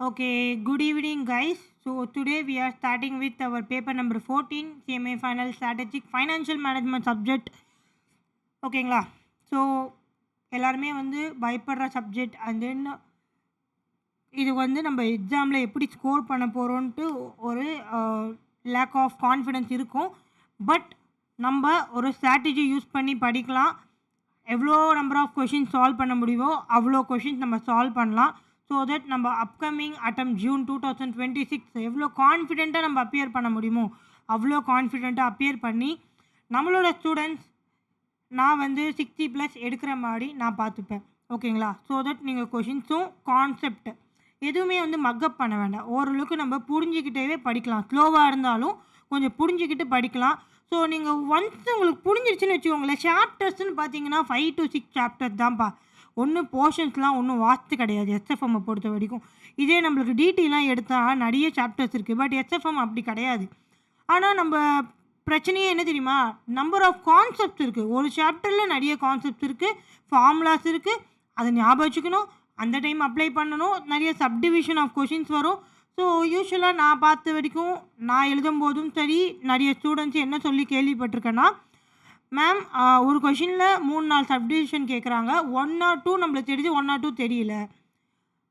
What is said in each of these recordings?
Okay, good evening, guys. So, today we are starting with our paper number 14, CMA Final Strategic Financial Management subject. ஓகேங்களா? So எல்லாருமே பயப்படுற subject and then இது நம்ம எக்ஸாமில் எப்படி score பண்ண போகிறோன்ட்டு ஒரு லேக் ஆஃப் கான்ஃபிடென்ஸ் இருக்கும். பட் நம்ம ஒரு ஸ்ட்ராட்டஜி யூஸ் பண்ணி படிக்கலாம். எவ்வளோ நம்பர் ஆஃப் கொஷின்ஸ் சால்வ் பண்ண முடியுமோ அவ்வளோ கொஷின்ஸ் நம்ம சால்வ் பண்ணலாம். ஸோ தட் நம்ம அப்கமிங் அட்டம் ஜூன் 2026 எவ்வளோ கான்ஃபிடெண்ட்டாக நம்ம அப்பியர் பண்ண முடியுமோ அவ்வளோ கான்ஃபிடெண்ட்டாக அப்பியர் பண்ணி நம்மளோட ஸ்டூடெண்ட்ஸ் நான் 60+ எடுக்கிற மாதிரி நான் பார்த்துப்பேன். ஓகேங்களா? ஸோ தட் நீங்கள் கொஷின்ஸும் கான்செப்ட் எதுவுமே மக்கப் பண்ண வேண்டாம். ஓரளவுக்கு நம்ம புரிஞ்சிக்கிட்டே படிக்கலாம். ஸ்லோவாக இருந்தாலும் கொஞ்சம் புரிஞ்சிக்கிட்டு படிக்கலாம். ஸோ நீங்கள் ஒன்ஸ் உங்களுக்கு புரிஞ்சிருச்சுன்னு வச்சுக்கோங்களேன், சாப்டர்ஸ்ன்னு பார்த்தீங்கன்னா 5 to 6 சாப்டர்ஸ் தான்ப்பா. ஒன்றும் போர்ஷன்ஸ்லாம் ஒன்றும் வாஸ்து கிடையாது எஸ்எஃப்எம்மை பொறுத்த வரைக்கும். இதே நம்மளுக்கு டிடிலாம் எடுத்தால் நிறைய சாப்டர்ஸ் இருக்குது. பட் எஸ்எஃப்எம் அப்படி கிடையாது. ஆனால் நம்ம பிரச்சனையே என்ன தெரியுமா, நம்பர் ஆஃப் கான்செப்ட்ஸ் இருக்குது. ஒரு சாப்டரில் நிறைய கான்செப்ட்ஸ் இருக்குது, ஃபார்முலாஸ் இருக்குது, அதை ஞாபகம் வச்சுக்கணும், அந்த டைம் அப்ளை பண்ணணும், நிறைய சப்டிவிஷன் ஆஃப் கொஷின்ஸ் வரும். ஸோ யூஸ்வலாக நான் பார்த்த வரைக்கும் நான் எழுதும்போதும் சரி நிறைய ஸ்டூடெண்ட்ஸ் என்ன சொல்லி கேள்விப்பட்டிருக்கேன்னா, மேம் ஒரு கொஷினில் 3-4 சப்டிவிஷன் கேட்குறாங்க, 1 or 2 நம்மளுக்கு தெரியுது, 1 or 2 தெரியல,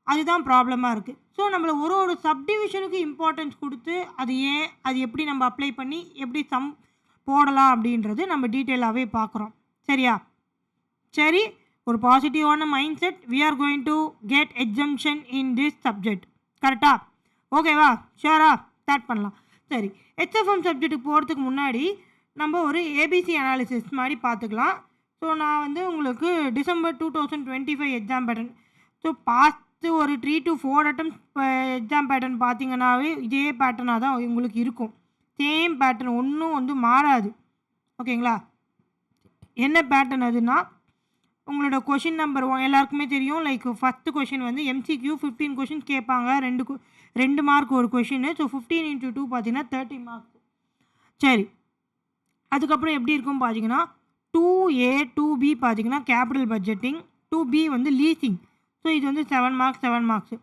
அதுதான் ப்ராப்ளமாக இருக்குது. ஸோ நம்மளை ஒரு சப்டிவிஷனுக்கு இம்பார்ட்டன்ஸ் கொடுத்து அது எப்படி நம்ம அப்ளை பண்ணி எப்படி சம் போடலாம் அப்படின்றது நம்ம டீட்டெயிலாகவே பார்க்குறோம். சரியா? சரி, ஒரு பாசிட்டிவான mindset. We are going to get exemption in this subject. கரெக்டாக? ஓகேவா? ஷியோரா? ஸ்டார்ட் பண்ணலாம். சரி, ஹெச்எஃப்எம் சப்ஜெக்ட்டுக்கு போகிறதுக்கு முன்னாடி நம்ம ஒரு ஏபிசி அனாலிசிஸ் மாதிரி பார்த்துக்கலாம். ஸோ நான் உங்களுக்கு டிசம்பர் 2025 எக்ஸாம் பேட்டர்ன், ஸோ பார்த்து ஒரு 3 to 4 attempts எக்ஸாம் பேட்டர்ன் பார்த்தீங்கன்னாவே இதே பேட்டர்னாக தான் உங்களுக்கு இருக்கும். சேம் பேட்டர்ன், ஒன்றும் மாறாது. ஓகேங்களா? என்ன பேட்டர்ன் அதுனா, உங்களோட கொஷின் நம்பர் 1 எல்லாருக்குமே தெரியும். Like first question MCQ 15 questions கேட்பாங்க, 2 மார்க் ஒரு கொஷின். ஸோ 15 into 2 பார்த்தீங்கன்னா 30 மார்க்ஸ். சரி, அதுக்கப்புறம் எப்படி இருக்கும் பார்த்தீங்கன்னா 2A 2B பார்த்தீங்கன்னா capital budgeting, 2B leasing. So இது 7 மார்க்ஸ் 7 மார்க்ஸ்.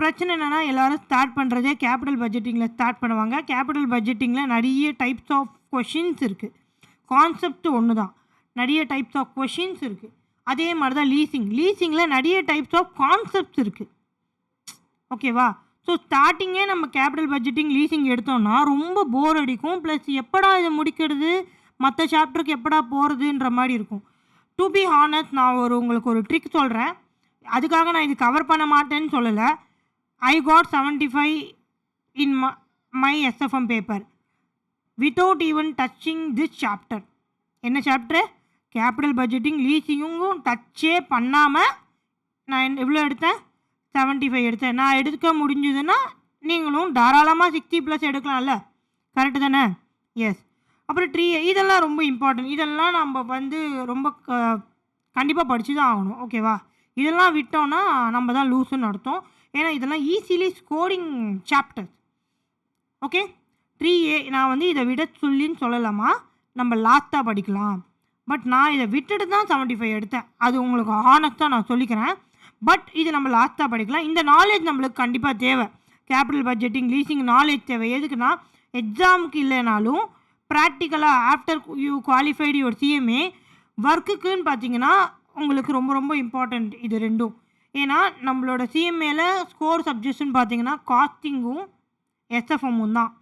பிரச்சனை என்னென்னா, எல்லோரும் ஸ்டார்ட் பண்ணுறதே கேபிட்டல் பட்ஜெட்டிங்கில் ஸ்டார்ட் பண்ணுவாங்க. கேபிட்டல் பட்ஜெட்டிங்கில் நிறைய டைப்ஸ் ஆஃப் கொஷின்ஸ் இருக்குது. கான்செப்ட் ஒன்று தான், நிறைய டைப்ஸ் ஆஃப் கொஷின்ஸ் இருக்குது. அதே மாதிரி தான் லீசிங்கில் நிறைய டைப்ஸ் ஆஃப் கான்செப்ட்ஸ் இருக்குது. ஓகேவா? ஸோ ஸ்டார்டிங்கே நம்ம கேபிட்டல் பட்ஜெட்டிங் லீசிங் எடுத்தோம்னா ரொம்ப போர் அடிக்கும். ப்ளஸ் எப்படா இதை முடிக்கிறது, மற்ற சாப்டருக்கு எப்படா போகிறதுன்ற மாதிரி இருக்கும். டு பி ஹானஸ்ட், நான் உங்களுக்கு ஒரு ட்ரிக் சொல்கிறேன். அதுக்காக நான் இது கவர் பண்ண மாட்டேன்னு சொல்லலை. I got 75 in my SFM paper without even touching this chapter. என்ன சாப்டர்? கேபிட்டல் பட்ஜெட்டிங் லீசிங்கும் டச்சே பண்ணாமல் நான் எவ்வளோ எடுத்தேன்? 75 எடுத்தேன். நான் எடுக்க முடிஞ்சதுன்னா நீங்களும் தாராளமாக 60+ எடுக்கலாம்ல. கரெக்டு தானே? எஸ். அப்புறம் இதெல்லாம் ரொம்ப இம்பார்ட்டன்ட். இதெல்லாம் நம்ம ரொம்ப கண்டிப்பாக படித்து தான் ஆகணும். ஓகேவா? இதெல்லாம் விட்டோன்னா நம்ம தான் லூஸுன்னு அர்த்தம். ஏன்னா இதெல்லாம் easily scoring chapters. Okay, 3A நான் இதை விட சொல்லின்னு சொல்லலாமா, நம்ம லாஸ்ட்டாக படிக்கலாம். பட் நான் இதை விட்டுட்டு தான் 75 எடுத்தேன். அது உங்களுக்கு ஹானஸ்ட்டாக நான் சொல்லிக்கிறேன். பட் இது நம்ம லாஸ்ட்டாக படிக்கலாம். இந்த நாலேஜ் நம்மளுக்கு கண்டிப்பாக தேவை. கேபிட்டல் பட்ஜெட்டிங் லீசிங் நாலேஜ் தேவை. எதுக்குன்னா, எக்ஸாமுக்கு இல்லைனாலும் ப்ராக்டிக்கலாக after you qualified your CMA ஒர்க்குக்குன்னு பார்த்தீங்கன்னா உங்களுக்கு ரொம்ப ரொம்ப இம்பார்ட்டண்ட் இது ரெண்டும். ஏன்னா நம்மளோட சிஎம்ஏல ஸ்கோர் சப்ஜெக்ட்ஸ்ன்னு பார்த்தீங்கன்னா காஸ்டிங்கும் எஸ்எஃப்எம்மும் தான்.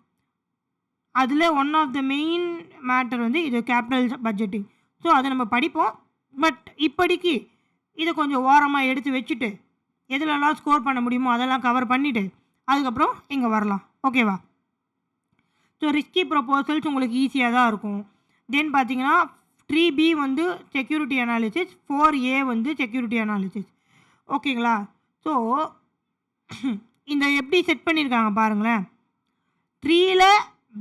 அதில் one of the main matter இது கேபிட்டல் பட்ஜெட்டிங். ஸோ அதை நம்ம படிப்போம். பட் இப்படிக்கு இதை கொஞ்சம் ஓரமாக எடுத்து வச்சுட்டு எதுலெல்லாம் ஸ்கோர் பண்ண முடியுமோ அதெல்லாம் கவர் பண்ணிவிட்டு அதுக்கப்புறம் இங்கே வரலாம். ஓகேவா? ஸோ ரிஸ்கி ப்ரொபோசல்ஸ் உங்களுக்கு ஈஸியாக தான் இருக்கும். தென் பார்த்தீங்கன்னா 3B security analysis, 4A security analysis. ஓகேங்களா? ஸோ இந்த எப்படி செட் பண்ணியிருக்காங்க பாருங்களேன். 3ல்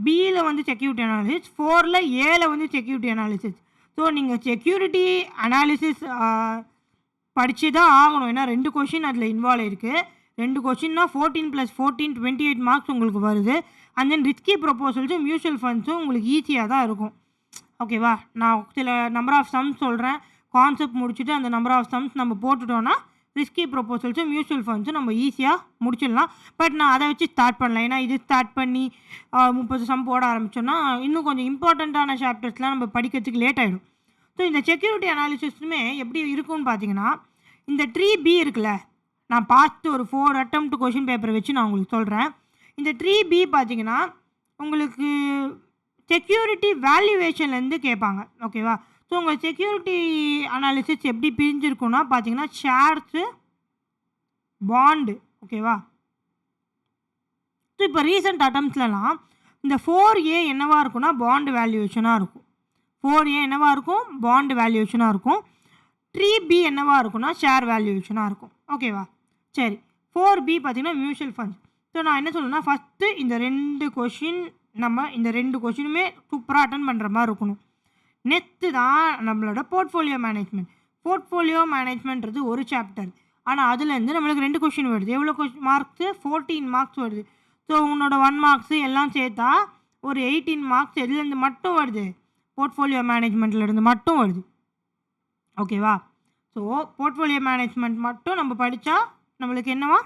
Bயில் செக்யூரிட்டி அனாலிசிஸ், 4ல் Aவில் செக்யூரிட்டி அனாலிசிஸ். ஸோ நீங்கள் செக்யூரிட்டி அனாலிசிஸ் படித்து தான் ஆகணும். ஏன்னா 2 கொஷின் அதில் இன்வால்வ் இருக்குது. 2 கொஷின்னா 14 + 14 28 மார்க்ஸ் உங்களுக்கு வருது. அண்ட் தென் ரிஸ்கி ப்ரொபோசல்ஸும் மியூச்சுவல் ஃபண்ட்ஸும் உங்களுக்கு ஈஸியாக தான் இருக்கும். ஓகேவா? நான் சில நம்பர் ஆஃப் சம்ஸ் சொல்கிறேன். கான்செப்ட் முடிச்சுட்டு அந்த நம்பர் ஆஃப் சம்ஸ் நம்ம போட்டுட்டோன்னா ரிஸ்கி ப்ரொபோசல்ஸும் மியூச்சுவல் ஃபண்ட்ஸும் நம்ம ஈஸியாக முடிச்சிடலாம். பட் நான் அதை வச்சு ஸ்டார்ட் பண்ணலாம். ஏன்னா இது ஸ்டார்ட் பண்ணி 30 சம் போட ஆரம்பித்தோன்னா இன்னும் கொஞ்சம் இம்பார்ட்டண்ட்டான சாப்டர்ஸ்லாம் நம்ம படிக்கிறதுக்கு லேட் ஆகிடும். ஸோ இந்த செக்யூரிட்டி அனாலிசிஸுமே எப்படி இருக்கும்னு பார்த்தீங்கன்னா, இந்த ட்ரீ பி இருக்குல்ல, நான் பார்த்து ஒரு 4 அட்டெம்ப்ட் கொஷின் பேப்பரை வச்சு நான் உங்களுக்கு சொல்கிறேன். இந்த ட்ரீ பி பார்த்தீங்கன்னா உங்களுக்கு செக்யூரிட்டி வேல்யூவேஷன்லேருந்து கேட்பாங்க. ஓகேவா? ஸோ உங்கள் செக்யூரிட்டி அனாலிசிஸ் எப்படி பிரிஞ்சிருக்குன்னா பார்த்தீங்கன்னா ஷேர்ஸு, பாண்டு. ஓகேவா? ஸோ இப்போ ரீசெண்ட் அட்டம்ப்ட்ஸ்லாம் இந்த 4A என்னவாக இருக்குன்னா பாண்டு வேல்யூவேஷனாக இருக்கும். 4A என்னவாக இருக்கும்? பாண்டு வேல்யூவேஷனாக இருக்கும். 3B என்னவாக இருக்குன்னா ஷேர் வேல்யூவேஷனாக இருக்கும். ஓகேவா? சரி, 4B பார்த்தீங்கன்னா மியூச்சுவல் ஃபண்ட்ஸ். ஸோ நான் என்ன சொல்லணும்னா ஃபஸ்ட்டு இந்த 2 கொஷின் நம்ம இந்த 2 கொஷினுமே சூப்பராக அட்டன் பண்ணுற மாதிரி இருக்கணும். நெக்ஸ்ட்டு தான் நம்மளோட போர்ட்ஃபோலியோ மேனேஜ்மெண்ட். போர்ட்ஃபோலியோ மேனேஜ்மெண்ட்றது ஒரு சாப்டர். ஆனால் அதுலேருந்து நம்மளுக்கு 2 கொஷின் வருது. எவ்வளோ மார்க்ஸு? 14 மார்க்ஸ் வருது. ஸோ உன்னோட 1 மார்க்ஸு எல்லாம் சேர்த்தா ஒரு 18 மார்க்ஸ் எதுலேருந்து மட்டும் வருது? போர்ட்ஃபோலியோ மேனேஜ்மெண்ட்லேருந்து மட்டும் வருது. ஓகேவா? ஸோ போர்ட்ஃபோலியோ மேனேஜ்மெண்ட் மட்டும் நம்ம படித்தா நம்மளுக்கு என்னவா?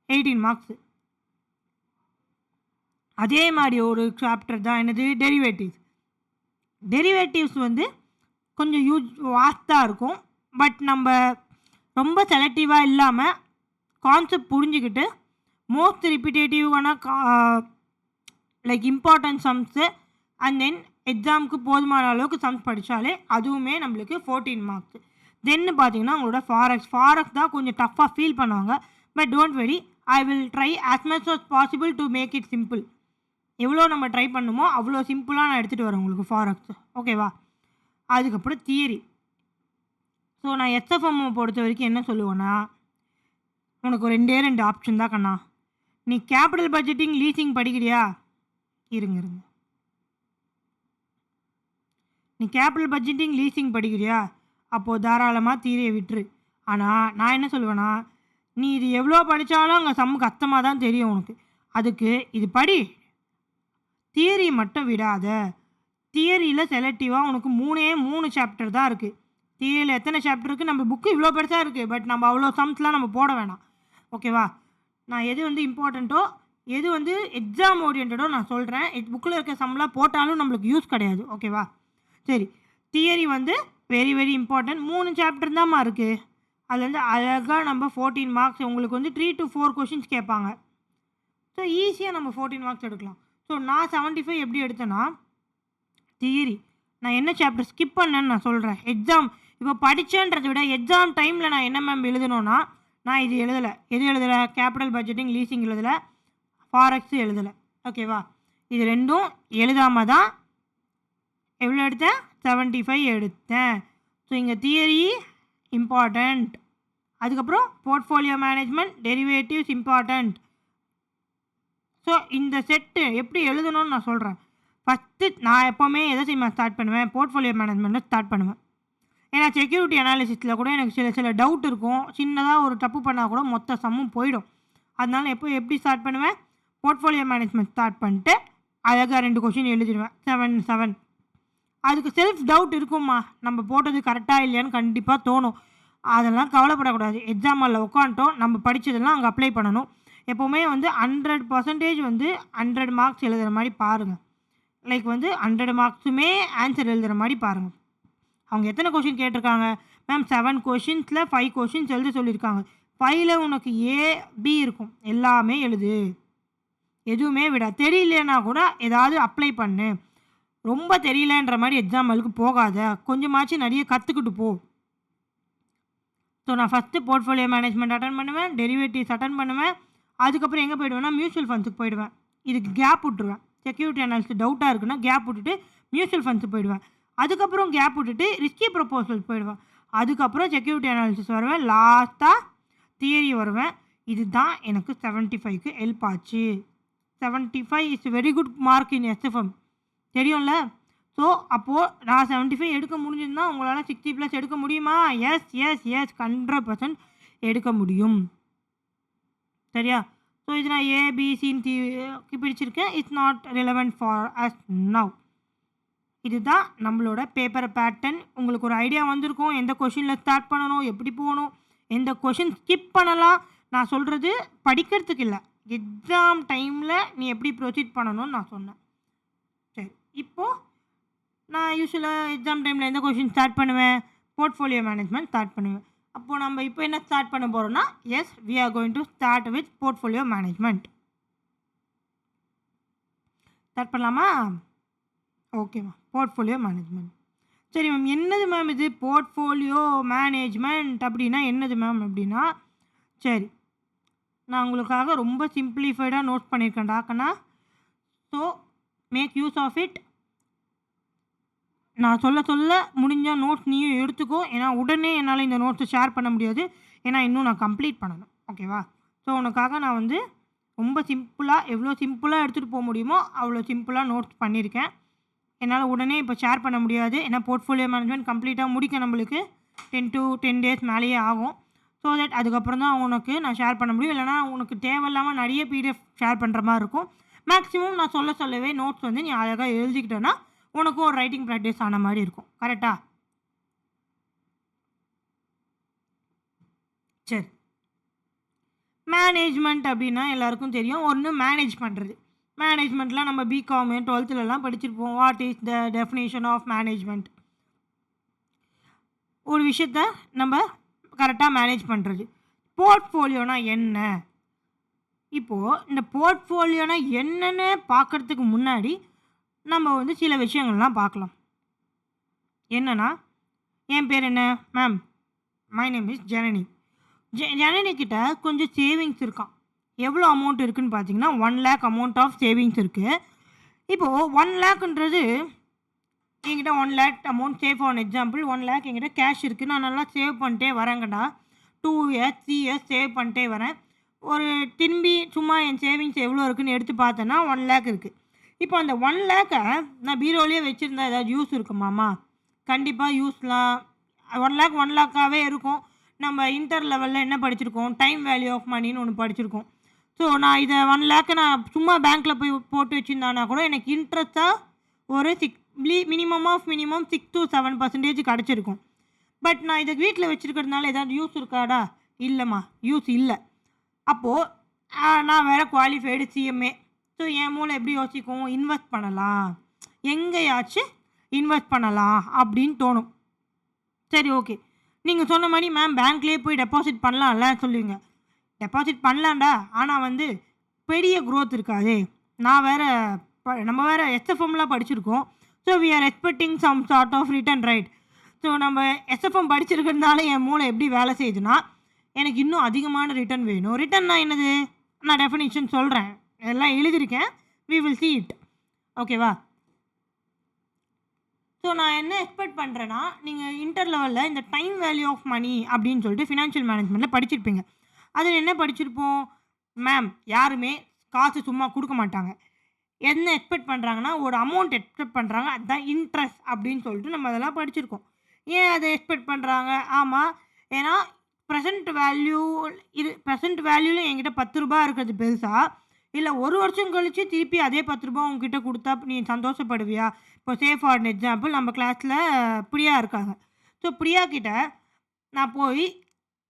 18 மார்க்ஸு. அதே மாதிரி ஒரு சாப்டர் தான் என்னது? டெரிவேட்டிவ்ஸ். டெரிவேட்டிவ்ஸ் வந்து கொஞ்சம் வாஸ்ட்டாக இருக்கும். பட் நம்ம ரொம்ப செலக்டிவாக இல்லாமல் கான்செப்ட் புரிஞ்சுக்கிட்டு மோஸ்ட் ரிப்பிட்டேட்டிவான like important sums and then எக்ஸாமுக்கு போதுமான அளவுக்கு சம்ஸ் படித்தாலே அதுவுமே நம்மளுக்கு 14 மார்க்ஸு. தென்னு பார்த்தீங்கன்னா உங்களோட ஃபாரெக்ஸ் தான் கொஞ்சம் டஃப்பாக ஃபீல் பண்ணுவாங்க. But don't worry, I will try as much as possible to make it simple. எவ்வளோ நம்ம ட்ரை பண்ணுமோ அவ்வளோ சிம்பிளாக நான் எடுத்துகிட்டு வரேன் உங்களுக்கு ஃபாரெக்ஸ். ஓகேவா? அதுக்கப்புறம் தியரி. ஸோ நான் எஸ்எஃப்எம் பொறுத்த வரைக்கும் என்ன சொல்லுவேன்னா, உனக்கு ஒரு 2 ஆப்ஷன் தான் கண்ணா. நீ கேபிட்டல் பட்ஜெட்டிங் லீசிங் படிக்கிறியா? இருங்க. நீ கேபிட்டல் பட்ஜெட்டிங் லீசிங் படிக்கிறியா? அப்போது தாராளமாக தியரியை விட்டுரு. ஆனால் நான் என்ன சொல்லுவேன்னா, நீ இது எவ்வளோ படித்தாலும் அங்கே சம்மு கஷ்டமாக தான் தெரியும் உனக்கு. அதுக்கு இது படி, தியரி மட்டும் விடாத. தியரியில் செலக்டிவாக உனக்கு 3 சாப்டர் தான் இருக்குது. தியரியில் எத்தனை சாப்டர் இருக்குது? நம்ம புக்கு இவ்வளோ பெருசாக இருக்குது. பட் நம்ம அவ்வளோ சம்ஸ்லாம் நம்ம போட வேணாம். ஓகேவா? நான் எது வந்து இம்பார்ட்டண்ட்டோ, எது வந்து எக்ஸாம் ஓரியன்டோ நான் சொல்கிறேன். புக்கில் இருக்க சம்லாம் போட்டாலும் நம்மளுக்கு யூஸ் கிடையாது. ஓகேவா? சரி, தியரி வந்து வெரி வெரி இம்பார்ட்டன்ட். 3 சாப்டர் தான்மா இருக்குது. அதுலேருந்து அழகாக நம்ம 14 மார்க்ஸ் உங்களுக்கு வந்து 3 to 4 கொஷின்ஸ் கேட்பாங்க. ஸோ ஈஸியாக நம்ம 14 மார்க்ஸ் எடுக்கலாம். ஸோ நான் 75 எப்படி எடுத்தேன்னா, தியரி நான் என்ன சாப்டர் ஸ்கிப் பண்ணேன்னு நான் சொல்கிறேன். எக்ஸாம் இப்போ படித்தேன்றதை விட எக்ஸாம் டைமில் நான் என்ன மேம் எழுதணும்னா, நான் இது எழுதலை. எது எழுதலை? கேபிட்டல் பட்ஜெட்டிங் லீசிங் எழுதலை, ஃபாரெக்ஸு எழுதலை. ஓகேவா? இது 2ம் எழுதாமல் தான் எவ்வளோ எடுத்தேன்? 75 எடுத்தேன். ஸோ இங்கே தியரி இம்பார்ட்டண்ட். அதுக்கப்புறம் portfolio management, derivatives important. So இந்த செட்டு எப்படி எழுதணும்னு நான் சொல்கிறேன். ஃபஸ்ட்டு நான் எப்போவுமே எதை ஸ்டார்ட் பண்ணுவேன்? போர்ட்ஃபோலியோ மேனேஜ்மெண்ட்டில் ஸ்டார்ட் பண்ணுவேன். ஏன்னா செக்யூரிட்டி அனாலிசிஸில் கூட எனக்கு சில டவுட் இருக்கும். சின்னதாக ஒரு தப்பு பண்ணால் கூட மொத்த சம்மும் போயிடும். அதனால எப்படி ஸ்டார்ட் பண்ணுவேன்? போர்ட்ஃபோலியோ மேனேஜ்மெண்ட் ஸ்டார்ட் பண்ணிட்டு அழகாக 2 கொஷின் எழுதிடுவேன். 7. அதுக்கு செல்ஃப் டவுட் இருக்கும்மா, நம்ம போட்டது கரெக்டாக இல்லையான்னு கண்டிப்பாக தோணும். அதெல்லாம் கவலைப்படக்கூடாது. எக்ஸாம் ஹாலில் உட்காந்துட்டோம், நம்ம படித்ததெல்லாம் அங்கே அப்ளை பண்ணணும். எப்போவுமே வந்து 100% வந்து 100 மார்க்ஸ் எழுதுகிற மாதிரி பாருங்கள். லைக் வந்து 100 மார்க்ஸுமே ஆன்சர் எழுதுகிற மாதிரி பாருங்கள். அவங்க எத்தனை கொஷின் கேட்டிருக்காங்க மேம்? 7 கொஷின்ஸில் 5 கொஷின்ஸ் எழுத சொல்லியிருக்காங்க. 5ல் உனக்கு A-B இருக்கும். எல்லாமே எழுது, எதுவுமே விட. தெரியலன்னா கூட ஏதாவது அப்ளை பண்ணு. ரொம்ப தெரியலன்ற மாதிரி எக்ஸாம் ஹாலுக்கு போகாத. கொஞ்சமாச்சும் நிறைய கற்றுக்கிட்டு போ. ஸோ நான் ஃபஸ்ட்டு போர்ட்ஃபோலியோ மேனேஜ்மெண்ட் அட்டன் பண்ணுவேன், டெரிவேட்டிவ்ஸ் அட்டன் பண்ணுவேன். அதுக்கப்புறம் எங்கே போயிடுவேன்னா மியூச்சுவல் ஃபண்ட்ஸுக்கு போயிடுவேன். இதுக்கு கேப் விட்டுருவேன். செக்யூரிட்டி அனாலிசிஸ் டவுட்டாக இருக்குன்னா கேப் விட்டுட்டு மியூச்சுவல் ஃபண்ட்ஸுக்கு போயிடுவேன். அதுக்கப்புறம் கேப் விட்டுட்டு ரிஸ்கி ப்ரொபோசல்ஸ் போயிடுவேன். அதுக்கப்புறம் செக்யூரிட்டி அனாலிசிஸ் வருவேன். லாஸ்ட்டாக தியரி வருவேன். இதுதான் எனக்கு 75க்கு ஹெல்ப் ஆச்சு. 75 is very good mark in SFM, தெரியும்ல? ஸோ அப்போது நான் 75 எடுக்க முடிஞ்சுன்னா உங்களால் 60+ எடுக்க முடியுமா? எஸ் 100% எடுக்க முடியும். சரியா? ஸோ இது நான் ஏபிசின்னு பிடிச்சிருக்கேன். It's not relevant for us now. இதுதான் நம்மளோட பேப்பர் பேட்டர்ன். உங்களுக்கு ஒரு ஐடியா வந்திருக்கும், எந்த கொஷினில் ஸ்டார்ட் பண்ணணும், எப்படி போகணும், எந்த கொஷின் ஸ்கிப் பண்ணலாம். நான் சொல்கிறது படிக்கிறதுக்கு இல்லை, எக்ஸாம் டைமில் நீ எப்படி ப்ரொசீட் பண்ணணும்னு நான் சொன்னேன். சரி, இப்போது நான் யூஸ்வலாக எக்ஸாம் டைமில் எந்த கொஷின் ஸ்டார்ட் பண்ணுவேன்? போர்ட்ஃபோலியோ மேனேஜ்மெண்ட் ஸ்டார்ட் பண்ணுவேன். அப்போது நம்ம இப்போ என்ன ஸ்டார்ட் பண்ண போகிறோம்னா, yes we are going to start with portfolio management. Start பண்ணலாமா? Okay ma'am, portfolio management. சரி மேம், என்னது மேம் இது போர்ட்ஃபோலியோ மேனேஜ்மெண்ட் அப்படின்னா என்னது மேம் அப்படின்னா, சரி நான் உங்களுக்காக ரொம்ப சிம்பிளிஃபைடாக நோட் பண்ணியிருக்கேன் டாக்கண்ணா. So make use of it. நான் சொல்ல முடிஞ்சால் நோட்ஸ் நீயும் எடுத்துக்கோ. ஏன்னா உடனே என்னால் இந்த நோட்ஸை ஷேர் பண்ண முடியாது, ஏன்னா இன்னும் நான் கம்ப்ளீட் பண்ணணும். ஓகேவா? ஸோ உனக்காக நான் வந்து ரொம்ப சிம்பிளாக, எவ்வளோ சிம்பிளாக எடுத்துகிட்டு போக முடியுமோ அவ்வளோ சிம்பிளாக நோட்ஸ் பண்ணியிருக்கேன். என்னால் உடனே இப்போ ஷேர் பண்ண முடியாது, ஏன்னா போர்ட்ஃபோலியோ மேனேஜ்மெண்ட் கம்ப்ளீட்டாக முடிக்க நம்மளுக்கு 10 to 10 days மேலேயே ஆகும். ஸோ தட் அதுக்கப்புறம் தான் உனக்கு நான் ஷேர் பண்ண முடியும். இல்லைனா உனக்கு தேவையில்லாமல் நிறைய பிடிஎஃப் ஷேர் பண்ணுற மாதிரி இருக்கும். மேக்ஸிமம் நான் சொல்லவே நோட்ஸ் வந்து நீ அழகாக எழுதிக்கிட்டேன்னா உனக்கும் ஒரு ரைட்டிங் ப்ராக்டிஸ் ஆன மாதிரி இருக்கும். கரெக்டாக? சரி, மேனேஜ்மெண்ட் அப்படின்னா எல்லாருக்கும் தெரியும், ஒன்று மேனேஜ் பண்ணுறது. மேனேஜ்மெண்ட்லாம் நம்ம பிகாம் 12th படிச்சிருப்போம். What is the definition of management? ஒரு விஷயத்த நம்ம கரெக்டாக மேனேஜ் பண்ணுறது. போர்ட்ஃபோலியோனா என்ன? இப்போது இந்த போர்ட்ஃபோலியோனா என்னென்னு பார்க்குறதுக்கு முன்னாடி நம்ம வந்து சில விஷயங்கள்லாம் பார்க்கலாம். என்னென்னா, என் பேர் என்ன ma'am? My name is Janani. Janani கிட்ட கொஞ்சம் சேவிங்ஸ் இருக்கான். எவ்வளோ அமௌண்ட் இருக்குதுன்னு பார்த்தீங்கன்னா 1 lakh அமௌண்ட் ஆஃப் சேவிங்ஸ் இருக்குது. இப்போது 1 lakhன்றது என்கிட்ட 1 lakh amount save. For example 1 lakh என்கிட்ட கேஷ் இருக்குது. நான் நல்லா சேவ் பண்ணிட்டே வரேங்கடா. 2 years 3 years சேவ் பண்ணிட்டே வரேன். ஒரு திரும்பி சும்மா என் சேவிங்ஸ் எவ்வளோ இருக்குதுன்னு எடுத்து பார்த்தேன்னா 1 lakh இருக்குது. இப்போ அந்த 1 lakh நான் பீரோலேயே வச்சுருந்தா ஏதாவது யூஸ் இருக்குமாம்மா? கண்டிப்பாக யூஸ்லாம் 1 lakh இருக்கும். நம்ம இன்டர் லெவலில் என்ன படிச்சிருக்கோம்? டைம் வேல்யூ ஆஃப் மணின்னு ஒன்று படிச்சிருக்கோம். ஸோ நான் இதை 1 lakh நான் சும்மா பேங்க்கில் போய் போட்டு வச்சுருந்தானா கூட எனக்கு இன்ட்ரெஸ்ட்டாக ஒரு மினிமம் 6 to 7% கிடச்சிருக்கும். பட் நான் இதை வீட்டில் வச்சுருக்கிறதுனால ஏதாவது யூஸ் இருக்காடா? இல்லைம்மா, யூஸ் இல்லை. அப்போது நான் வேறு குவாலிஃபைடு சிஎம்ஏ. ஸோ என் மூளை எப்படி யோசிக்கும்? இன்வெஸ்ட் பண்ணலாம், எங்கேயாச்சும் இன்வெஸ்ட் பண்ணலாம் அப்படின்னு தோணும். சரி, ஓகே, நீங்கள் சொன்ன மாதிரி மேம் பேங்க்லேயே போய் டெபாசிட் பண்ணலாம்ல சொல்லுவீங்க. டெபாசிட் பண்ணலாம்டா, ஆனால் வந்து பெரிய க்ரோத் இருக்காது. நான் வேறு நம்ம வேறு எஸ்எஃப்எம்லாம் படிச்சிருக்கோம். So we are expecting some sort of return, right? So நம்ம எஸ்எஃப்எம் படிச்சிருக்கிறதுனால என் மூளை எப்படி வேலை செய்யுதுன்னா, எனக்கு இன்னும் அதிகமான ரிட்டர்ன் வேணும். ரிட்டர்ன்னா என்னது? நான் டெஃபினிஷன் சொல்கிறேன், எல்லாம் எழுதியிருக்கேன். We will see it. ஓகேவா? ஸோ நான் என்ன எக்ஸ்பெக்ட் பண்ணுறேன்னா, நீங்கள் இன்டர் லெவலில் இந்த டைம் வேல்யூ ஆஃப் மணி அப்படின்னு சொல்லிட்டு ஃபினான்ஷியல் மேனேஜ்மெண்ட்டில் படிச்சிருப்பீங்க. அதில் என்ன படிச்சிருப்போம்? மேம் யாருமே காசு சும்மா கொடுக்க மாட்டாங்க. என்ன எக்ஸ்பெக்ட் பண்ணுறாங்கன்னா, ஒரு அமௌண்ட் எக்ஸ்பெக்ட் பண்ணுறாங்க, அதுதான் இன்ட்ரெஸ்ட் அப்படின்னு சொல்லிட்டு நம்ம அதெல்லாம் படிச்சிருக்கோம். ஏன் அதை எக்ஸ்பெக்ட் பண்ணுறாங்க? ஆமாம், ஏன்னா ப்ரெசென்ட் வேல்யூவில் என்கிட்ட 10 ரூபா இருக்கிறது பெருசா, இல்லை ஒரு வருஷம் கழித்து திருப்பி அதே 10 ரூபா உங்ககிட்ட கொடுத்தா நீ சந்தோஷப்படுவியா? இப்போ சேஃப் ஃபார் எக்ஸாம்பிள் நம்ம கிளாஸில் பிரியா இருக்காங்க. ஸோ பிரியா கிட்ட நான் போய்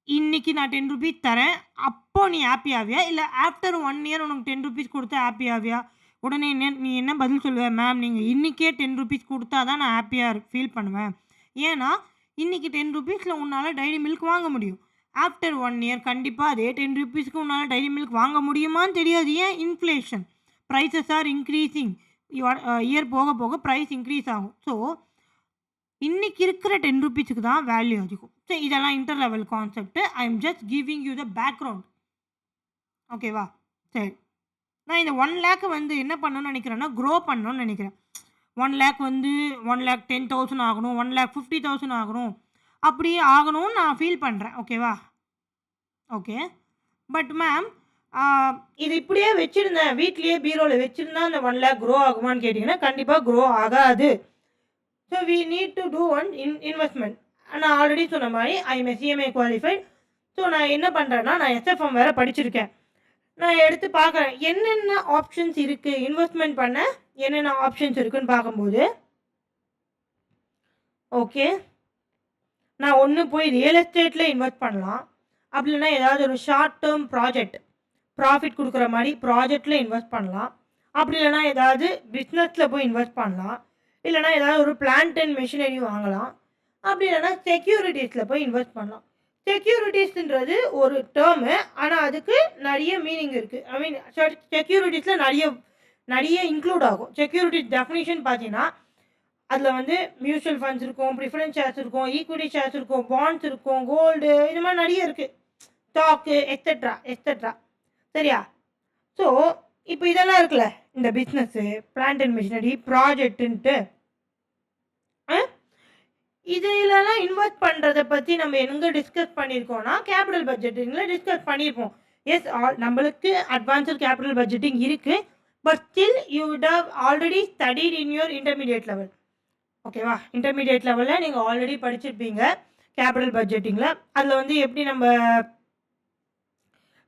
இன்றைக்கி நான் 10 rupees தரேன், அப்போது நீ ஹாப்பி ஆவியா? இல்லை ஆஃப்டர் 1 year உனக்கு 10 rupees கொடுத்தா ஹாப்பி ஆவியா? உடனே நீ என்ன பதில் சொல்லுவேன்? மேம் நீங்கள் இன்றைக்கே 10 rupees கொடுத்தா தான் நான் ஹாப்பியாக ஃபீல் பண்ணுவேன். ஏன்னா இன்றைக்கி 10 rupeesல உன்னால் டைரி மில்க் வாங்க முடியும். ஆஃப்டர் 1 year கண்டிப்பாக அதே 10 rupeesக்கு உன்னால் டைரி மில்க் வாங்க முடியுமான்னு தெரியாது. ஏன்? Inflation, prices are increasing. Year போக போக ப்ரைஸ் இன்க்ரீஸ் ஆகும். ஸோ இன்றைக்கி இருக்கிற 10 rupeesக்கு தான் வேல்யூ அதிகம். ஸோ இதெல்லாம் inter level concept. I am just giving you the background. ஓகேவா? சரி, நான் இந்த 1 lakh வந்து என்ன பண்ணணும்னு நினைக்கிறேன்னா, க்ரோ பண்ணணும்னு நினைக்கிறேன். 1 lakh வந்து 1,10,000 ஆகணும், 1,50,000 ஆகணும், அப்படி ஆகணும்னு நான் ஃபீல் பண்ணுறேன். ஓகேவா? ஓகே, பட் மேம் இது இப்படியே வச்சுருந்தேன், வீட்லேயே பீரோவில் வச்சுருந்தா அந்த 1 lakh க்ரோ ஆகுமான்னு கேட்டிங்கன்னா கண்டிப்பாக க்ரோ ஆகாது. So we need to do one investment. நான் ஆல்ரெடி சொன்ன மாதிரி I am CMA qualified. So நான் என்ன பண்ணுறேன்னா, நான் எஸ்எஃப்எம் வேறு படிச்சிருக்கேன். நான் எடுத்து பார்க்குறேன் என்னென்ன ஆப்ஷன்ஸ் இருக்குது, இன்வெஸ்ட்மெண்ட் பண்ண என்னென்ன ஆப்ஷன்ஸ் இருக்குதுன்னு பார்க்கும்போது, ஓகே நான் ஒன்று போய் ரியல் எஸ்டேட்டில் இன்வெஸ்ட் பண்ணலாம், அப்படி இல்லைன்னா ஏதாவது ஒரு ஷார்ட் டேர்ம் ப்ராஃபிட் கொடுக்குற மாதிரி ப்ராஜெக்டில் இன்வெஸ்ட் பண்ணலாம். அப்படி இல்லைன்னா ஏதாவது பிஸ்னஸில் போய் இன்வெஸ்ட் பண்ணலாம். இல்லைனா ஏதாவது ஒரு பிளான்ட் அண்ட் மெஷினரி வாங்கலாம். அப்படி இல்லைன்னா செக்யூரிட்டிஸில் போய் இன்வெஸ்ட் பண்ணலாம். செக்யூரிட்டிஸ்ன்றது ஒரு டேர்மு, ஆனால் அதுக்கு நிறைய மீனிங் இருக்குது. ஐ மீன் செக்யூரிட்டிஸில் நிறைய இன்க்ளூட் ஆகும். செக்யூரிட்டிஸ் டெஃபினிஷன் பார்த்தீங்கன்னா அதில் வந்து மியூச்சுவல் ஃபண்ட்ஸ் இருக்கும், ப்ரிஃபரன்ஸ் ஷேர்ஸ் இருக்கும், ஈக்விட்டி ஷேர்ஸ் இருக்கும், பாண்ட்ஸ் இருக்கும், கோல்டு, இது மாதிரி நிறைய இருக்குது, ஸ்டாக்கு எக்ஸெட்ரா எக்ஸெட்ரா. சரியா? ஸோ இப்போ இதெல்லாம் இருக்குல்ல, இந்த பிஸ்னஸ்ஸு, பிளான்ட் அண்ட் மிஷினரி, ப்ராஜெக்ட்டுன்ட்டு இதிலலாம் இன்வெஸ்ட் பண்ணுறதை பற்றி நம்ம எங்கே டிஸ்கஸ் பண்ணியிருக்கோம்னா கேபிட்டல் பட்ஜெட்டிங்கில் டிஸ்கஸ் பண்ணியிருப்போம். எஸ், நம்மளுக்கு அட்வான்ஸ்டு கேபிட்டல் பட்ஜெட்டிங் இருக்குது. But still you would have already studied in your intermediate level. ஓகேவா? இன்டர்மீடியட் லெவலில் நீங்கள் ஆல்ரெடி படிச்சிருப்பீங்க கேபிட்டல் பட்ஜெட்டிங்கில். அதில் வந்து எப்படி நம்ம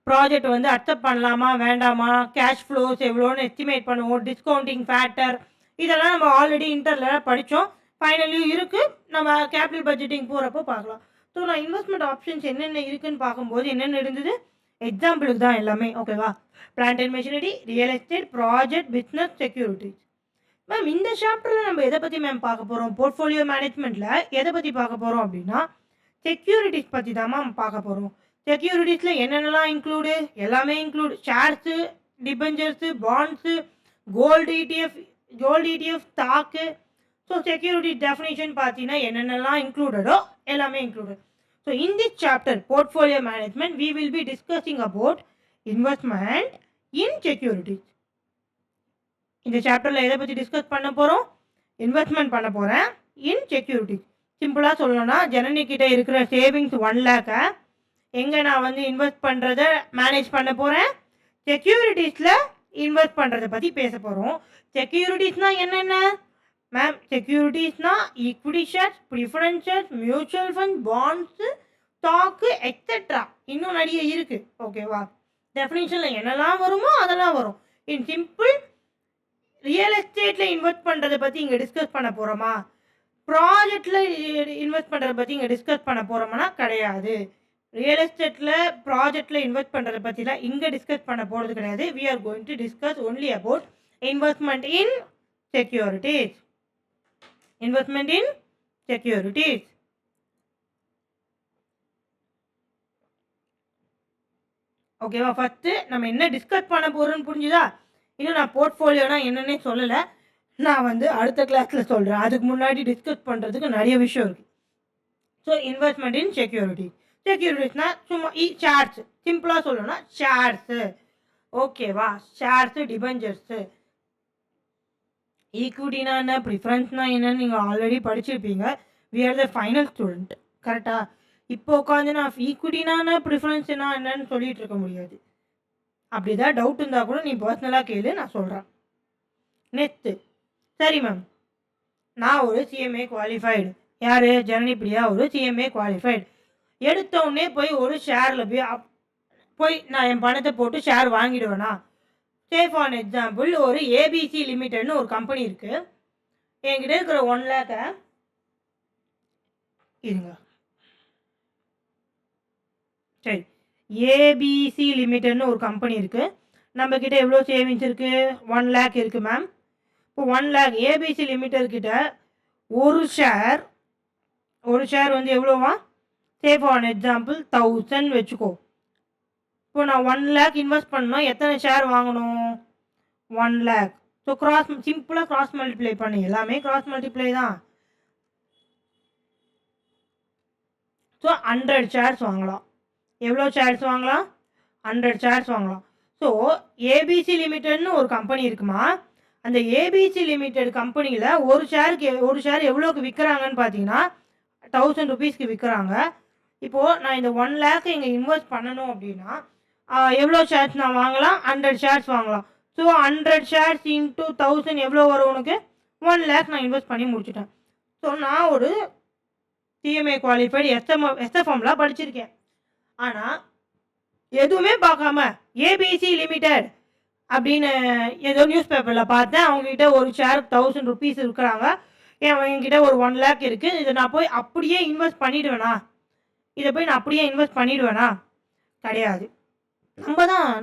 ப்ராஜெக்ட் வந்து அக்செப்ட் பண்ணலாமா வேண்டாமா, கேஷ் ஃப்ளோஸ் எவ்வளோன்னு எஸ்டிமேட் பண்ணுவோம், டிஸ்கவுண்டிங் ஃபேக்டர், இதெல்லாம் நம்ம ஆல்ரெடி இன்டரில் படித்தோம். ஃபைனலியும் இருக்குது, நம்ம கேபிட்டல் பட்ஜெட்டிங் போகிறப்போ பார்க்கலாம். ஸோ நான் இன்வெஸ்ட்மெண்ட் ஆப்ஷன்ஸ் என்னென்ன இருக்குதுன்னு பார்க்கும்போது என்னென்ன இருந்தது, எக்ஸாம்பிளுக்கு தான் எல்லாமே. ஓகேவா? Plant and machinery, real estate, project, business, securities. Ma'am இந்த சாப்டரில் நம்ம எதை பற்றி மேம் பார்க்க போகிறோம்? போர்ட்ஃபோலியோ மேனேஜ்மெண்ட்டில் எதை பற்றி பார்க்க போகிறோம் அப்படின்னா செக்யூரிட்டிஸ் பற்றி தான் மேம் பார்க்க போகிறோம். செக்யூரிட்டிஸில் என்னென்னலாம் இன்க்ளூடு, எல்லாமே include. Shares, debentures, bonds, gold ETF, stock. So security definition பார்த்தீங்கன்னா என்னென்னலாம் இன்க்ளூடடோ எல்லாமே included. So in this chapter portfolio management we will be discussing about investment in securities. இந்த சாப்டரில் எதை பற்றி டிஸ்கஸ் பண்ண போகிறோம்? இன்வெஸ்ட்மெண்ட் பண்ண போகிறேன் இன் செக்யூரிட்டிஸ். சிம்பிளாக சொல்லணும்னா ஜனனிக்கிட்ட இருக்கிற சேவிங்ஸ் 1 லேக்கை எங்கே நான் வந்து இன்வெஸ்ட் பண்ணுறதை மேனேஜ் பண்ண போகிறேன், செக்யூரிட்டிஸில் இன்வெஸ்ட் பண்ணுறதை பற்றி பேச போகிறோம். செக்யூரிட்டிஸ்னால் என்னென்ன மேம்? செக்யூரிட்டிஸ்னால் equity shares, preference shares, mutual fund, bonds, stock etcetera. இன்னும் நிறைய இருக்குது. ஓகேவா? டெஃபினிஷனில் என்னெல்லாம் வருமோ அதெல்லாம் வரும். இன் சிம்பிள், ரியல் எஸ்டேட்டில் இன்வெஸ்ட் பண்ணுறதை பற்றி இங்கே டிஸ்கஸ் பண்ண போகிறோமா, ப்ராஜெக்டில் இன்வெஸ்ட் பண்ணுறதை பற்றி இங்கே டிஸ்கஸ் பண்ண போகிறோம்னா கிடையாது. ரியல் எஸ்டேட்டில் ப்ராஜெக்டில் இன்வெஸ்ட் பண்ணுறதை பற்றிலாம் இங்கே டிஸ்கஸ் பண்ண போகிறது கிடையாது. We are going to discuss only about investment in securities. Investment in securities. ஓகேவா? ஃபஸ்ட்டு நம்ம என்ன டிஸ்கஸ் பண்ண போகிறோன்னு புரிஞ்சுதா? இன்னும் நான் போர்ட்ஃபோலியோனா என்னன்னே சொல்லலை. நான் வந்து அடுத்த கிளாஸில் சொல்கிறேன். அதுக்கு முன்னாடி டிஸ்கஸ் பண்ணுறதுக்கு நிறைய விஷயம் இருக்குது. So investment in securities. செக்யூரிட்டிஸ்னால் சும்மா ஷேர்ஸ், சிம்பிளாக சொல்லணும்னா ஷேர்ஸு. ஓகேவா? ஷேர்ஸு, டிபெஞ்சர்ஸு. ஈக்விட்டினா என்ன, ப்ரிஃபரன்ஸ்னா என்னன்னு நீங்கள் ஆல்ரெடி படிச்சிருப்பீங்க. We are the final student. கரெக்டாக? இப்போ உட்காந்து நான் ஈக்விட்டினா என்ன, ப்ரிஃபரன்ஸ்னா என்னன்னு சொல்லிகிட்டு இருக்க முடியாது. அப்படி தான் டவுட் இருந்தால் கூட நீ பர்சனலாக கேளு, நான் சொல்கிறேன். நெக்ஸ்ட்டு, சரி மேம், நான் ஒரு சிஎம்ஏ குவாலிஃபைடு. யார்? ஜனனி பிரியா ஒரு சிஎம்ஏ குவாலிஃபைடு. எடுத்தோடனே போய் ஒரு ஷேரில் போய் நான் என் பணத்தை போட்டு ஷேர் வாங்கிடுவேனா? சே ஃபார் எக்ஸாம்பிள், ஒரு ஏபிசி லிமிடெட்னு ஒரு கம்பெனி இருக்குது. என்கிட்ட இருக்கிற 1 லேக்கை இருங்க, சரி, ஏபிசி லிமிடெட்னு ஒரு கம்பெனி இருக்குது. நம்மக்கிட்ட எவ்வளோ சேவிங்ஸ் இருக்குது? 1 லேக் இருக்குது மேம். இப்போ 1 லேக் ஏபிசி லிமிடெட் கிட்ட ஒரு ஷேர் வந்து எவ்வளோவா? சே ஃபார் எக்ஸாம்பிள் 1000 வச்சுக்கோ. இப்போ நான் 1 லேக் இன்வெஸ்ட் பண்ணால் எத்தனை ஷேர் வாங்கணும்? 1 லேக். ஸோ சிம்பிளாக கிராஸ் மல்டிப்ளை பண்ணி, எல்லாமே கிராஸ் மல்டிப்ளை தான். ஸோ 100 ஷேர்ஸ் வாங்கலாம். எவ்வளோ ஷேர்ஸ் வாங்கலாம்? 100 ஷேர்ஸ் வாங்கலாம். ஸோ ஏபிசி லிமிடெட்னு ஒரு கம்பெனி இருக்குமா? அந்த ஏபிசி லிமிடெட் கம்பெனியில் ஒரு ஷேர் எவ்வளோக்கு விற்கிறாங்கன்னு பார்த்தீங்கன்னா 1000 ருபீஸ்க்கு விற்கிறாங்க. இப்போது நான் இந்த 1 லேக் இங்கே இன்வெஸ்ட் பண்ணணும் அப்படின்னா எவ்வளோ ஷேர்ஸ் நான் வாங்கலாம்? 100 ஷேர்ஸ் வாங்கலாம். ஸோ 100 ஷேர்ஸ் இன்ட்டு 1000 எவ்வளோ வரும் உனக்கு? 1 லேக் நான் இன்வெஸ்ட் பண்ணி முடிச்சுட்டேன். ஸோ நான் ஒரு சிஎம்ஏ குவாலிஃபைடு எஸ்எஃப்எம்லாம் படிச்சிருக்கேன். ஆனால் எதுவுமே பார்க்காம ஏபிசி லிமிடெட் அப்படின்னு ஏதோ நியூஸ் பேப்பரில் பார்த்தேன். அவங்ககிட்ட ஒரு ஷேருக்கு 1000 ருபீஸ் இருக்கிறாங்க. என்கிட்ட ஒரு 1 லேக் இருக்குது. இதை நான் போய் அப்படியே இன்வெஸ்ட் பண்ணிவிடுவேனா? கிடையாது.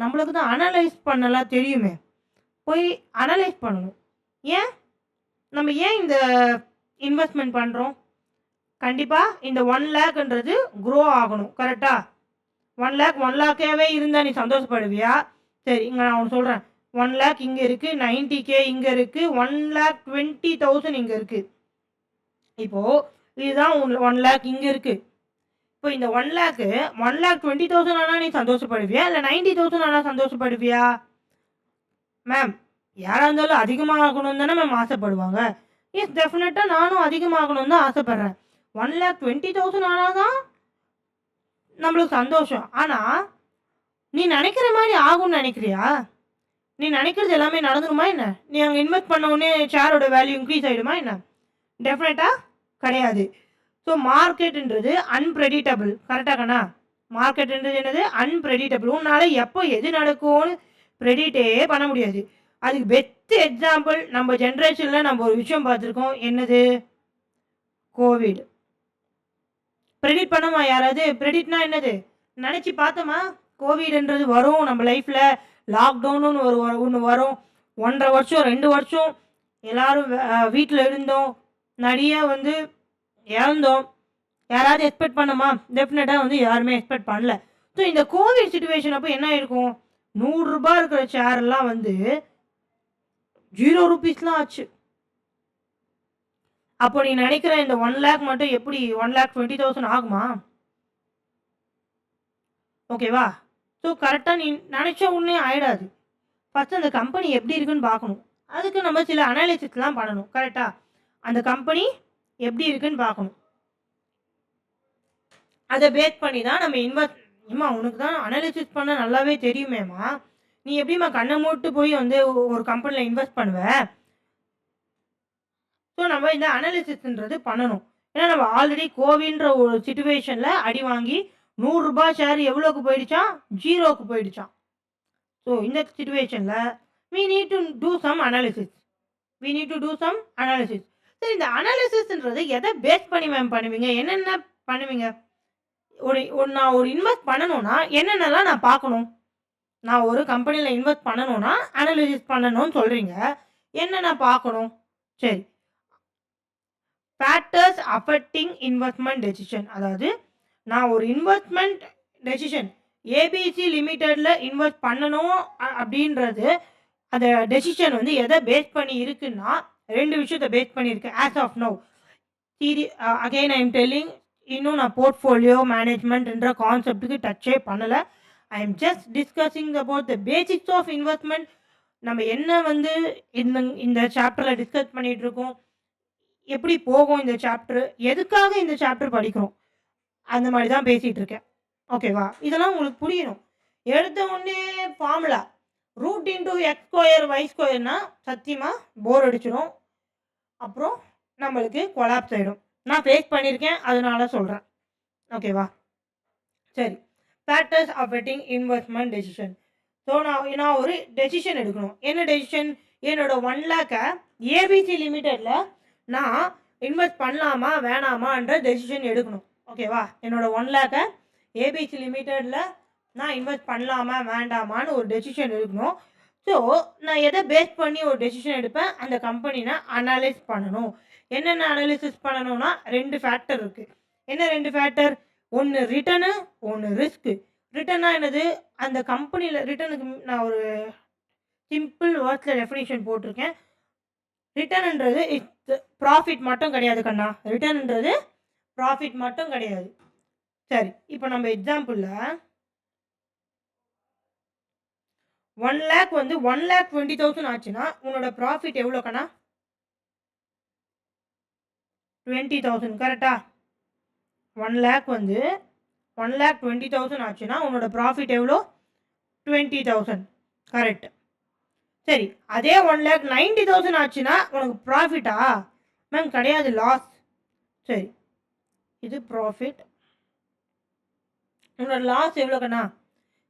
நம்மளுக்கு தான் அனலைஸ் பண்ணலாம் தெரியுமே. போய் அனலைஸ் பண்ணணும். ஏன் நம்ம இந்த இன்வெஸ்ட்மெண்ட் பண்ணுறோம்? கண்டிப்பாக இந்த 1 லேக்ன்றது க்ரோ ஆகணும். கரெக்டா? 1 லேக்காகவே இருந்தால் நீ சந்தோஷப்படுவியா? சரி, இங்கே நான் ஒன்று சொல்கிறேன். 1 லேக் இங்கே இருக்குது, 90K இங்கே இருக்குது, 1,20,000 இங்கே இருக்குது. இப்போது இதுதான் 1 லேக் இங்கே இருக்குது. இப்போ இந்த 1,20,000 ஆனால் நீ சந்தோஷப்படுவியா, இல்லை 90,000 ஆனால் சந்தோஷப்படுவியா? மேம், யாராக இருந்தாலும் அதிகமாக ஆகணும்னு தானே மேம் ஆசைப்படுவாங்க. எஸ், டெஃபினட்டாக நானும் அதிகமாகணும்னு தான் ஆசைப்பட்றேன். 1,20,000 ஆனால் தான் நம்மளுக்கு சந்தோஷம். ஆனால் நீ நினைக்கிற மாதிரி ஆகும்னு நினைக்கிறியா? நீ நினைக்கிறது எல்லாமே நடந்துருமா என்ன? நீ அங்கே இன்வெஸ்ட் பண்ண உடனே ஷேரோட வேல்யூ இன்க்ரீஸ் ஆகிடுமா என்ன? டெஃபினட்டாக கிடையாது. ஸோ மார்க்கெட்டுன்றது அன்பிரெடிக்டபிள். கரெக்டாக கண்ணா? மார்க்கெட்டுன்றது என்னது? அன்பிரெடிக்டபிள். உன்னால் எப்போ எது நடக்கும்னு ப்ரெடிக்டே பண்ண முடியாது. அதுக்கு பெஸ்ட் எக்ஸாம்பிள் நம்ம ஜென்ரேஷனில் நம்ம ஒரு விஷயம் பார்த்துருக்கோம். என்னது? கோவிட். ப்ரெடிக்ட் பண்ணமா யாராவது? ப்ரெடிக்ட்னா என்னது? நினச்சி பார்த்தோமா கோவிட்ன்றது வரும் நம்ம லைஃப்பில், லாக்டவுன்னு ஒன்று வரும், 1.5 வருஷம் 2 வருஷம் எல்லோரும் வீட்டில் இருந்தோம், நிறைய இறந்தோம். யாராவது எக்ஸ்பெக்ட் பண்ணோமா? டெஃபினட்டாக யாருமே எக்ஸ்பெக்ட் பண்ணல. ஸோ இந்த கோவிட் சுச்சுவேஷன் அப்போ என்ன இருக்கும்? 100 ரூபாய் இருக்கிற ஷேரெல்லாம் 0 ரூபீஸ்லாம் ஆச்சு. அப்போ நீ நினைக்கிற இந்த 1 லேக் மட்டும் எப்படி 1,20,000 ஆகுமா? ஓகேவா? ஸோ கரெக்டாக நீ நினச்ச உடனே ஆகிடாது. ஃபஸ்ட்டு அந்த கம்பெனி எப்படி இருக்குன்னு பார்க்கணும். அதுக்கு நம்ம சில அனாலிசிஸ்லாம் பண்ணணும். கரெக்டாக அந்த கம்பெனி எப்படி இருக்குன்னு பார்க்கணும். அதை பேஸ் பண்ணி தான் நம்ம ஏம்மா உனக்கு தான் அனாலிசிஸ் பண்ண நல்லாவே தெரியுமேம்மா, நீ எப்படிம்மா கண்ணை மூட்டு போய் ஒரு கம்பெனியில் இன்வெஸ்ட் பண்ணுவேன்? ஸோ நம்ம இந்த அனாலிசிஸ்ன்றது பண்ணணும். ஏன்னா நம்ம ஆல்ரெடி கோவின்ற ஒரு சுச்சுவேஷனில் அடி வாங்கி 100 ரூபாய் ஷேர் எவ்வளோக்கு போயிடுச்சான்? 0க்கு போயிடுச்சான். ஸோ இந்த சுச்சுவேஷனில் we need to do some analysis. சரி, இந்த அனாலிசிஸ்ன்றது எதை பேஸ் பண்ணி மேம் பண்ணுவீங்க? என்னென்ன பண்ணுவீங்க? நான் ஒரு இன்வெஸ்ட் பண்ணணும்னா என்னென்னலாம் நான் பார்க்கணும்? நான் ஒரு கம்பெனியில் இன்வெஸ்ட் பண்ணணும்னா அனாலிசிஸ் பண்ணணும்னு சொல்கிறீங்க. என்னென்ன பார்க்கணும்? சரி, ஃபேக்டர்ஸ் அஃபெக்டிங் இன்வெஸ்ட்மெண்ட் டெசிஷன். அதாவது நான் ஒரு இன்வெஸ்ட்மெண்ட் டெசிஷன் ஏபிசி லிமிட்டடில் இன்வெஸ்ட் பண்ணணும் அப்படின்றது அந்த டெசிஷன் எதை பேஸ் பண்ணி இருக்குன்னா 2 விஷயத்தை பேஸ் பண்ணியிருக்கு. As of now again I am telling, இன்னும் நான் போர்ட்ஃபோலியோ மேனேஜ்மெண்ட்ன்ற கான்செப்டுக்கு டச்சே பண்ணலை. I am just discussing about the basics of investment. நம்ம என்ன இந்த சாப்டரில் டிஸ்கஸ் பண்ணிகிட்ருக்கோம், எப்படி போகும் இந்த சாப்டர், எதுக்காக இந்த சாப்டர் படிக்கிறோம், அந்த மாதிரி தான் பேசிகிட்டு இருக்கேன். ஓகேவா? இதெல்லாம் உங்களுக்கு புரியணும். எடுத்த உடனே ஃபார்முலா √(x²y²) சத்தியமாக போர் அடிச்சிடும். அப்புறம் நம்மளுக்கு கொலாப்ஸ் ஆகிடும். நான் ஃபேஸ் பண்ணியிருக்கேன், அதனால சொல்கிறேன். ஓகேவா? சரி, factors affecting investment decision. So நான் ஒரு டெசிஷன் எடுக்கணும். என்ன டெசிஷன்? என்னோட 1 லேக்கை ஏபிசி லிமிட்டடில் நான் இன்வெஸ்ட் பண்ணலாமா வேணாமான்ற டெசிஷன் எடுக்கணும். ஓகேவா? என்னோட 1 லேக்கை ஏபிசி லிமிட்டடில் நான் இன்வெஸ்ட் பண்ணலாமா வேண்டாமான்னு ஒரு டெசிஷன் எடுக்கணும். ஸோ நான் எதை பேஸ் பண்ணி ஒரு டெசிஷன் எடுப்பேன்? அந்த கம்பெனியை அனலைஸ் பண்ணணும். என்னென்ன அனாலிசிஸ் பண்ணணும்னா 2 ஃபேக்டர் இருக்குது. என்ன 2 ஃபேக்டர்? ஒன்று ரிட்டனு, ஒன்று ரிஸ்க்கு. ரிட்டன்னா என்னது? அந்த கம்பெனியில் ரிட்டனுக்கு நான் ஒரு சிம்பிள் வேர்ட்ஸில் டெஃபினிஷன் போட்டிருக்கேன். ரிட்டர்ன்ன்றது ப்ராஃபிட் மட்டும் கிடையாது கண்ணா. ரிட்டர்ன்ன்றது ப்ராஃபிட் மட்டும் கிடையாது. சரி, இப்போ நம்ம எக்ஸாம்பிளில் 1 லேக் 1,20,000 ஆச்சுன்னா உன்னோட ப்ராஃபிட் எவ்வளோ கண்ணா? 20,000. கரெக்டா? 1 லேக் 1,20,000 ஆச்சுன்னா உன்னோட ப்ராஃபிட் எவ்வளோ? 20,000. கரெக்ட். சரி, அதே 1,90,000 ஆச்சுன்னா உனக்கு ப்ராஃபிட்டா? மேம் கிடையாது, லாஸ். சரி, இது ப்ராஃபிட். உன்னோட லாஸ் எவ்வளோ கண்ணா?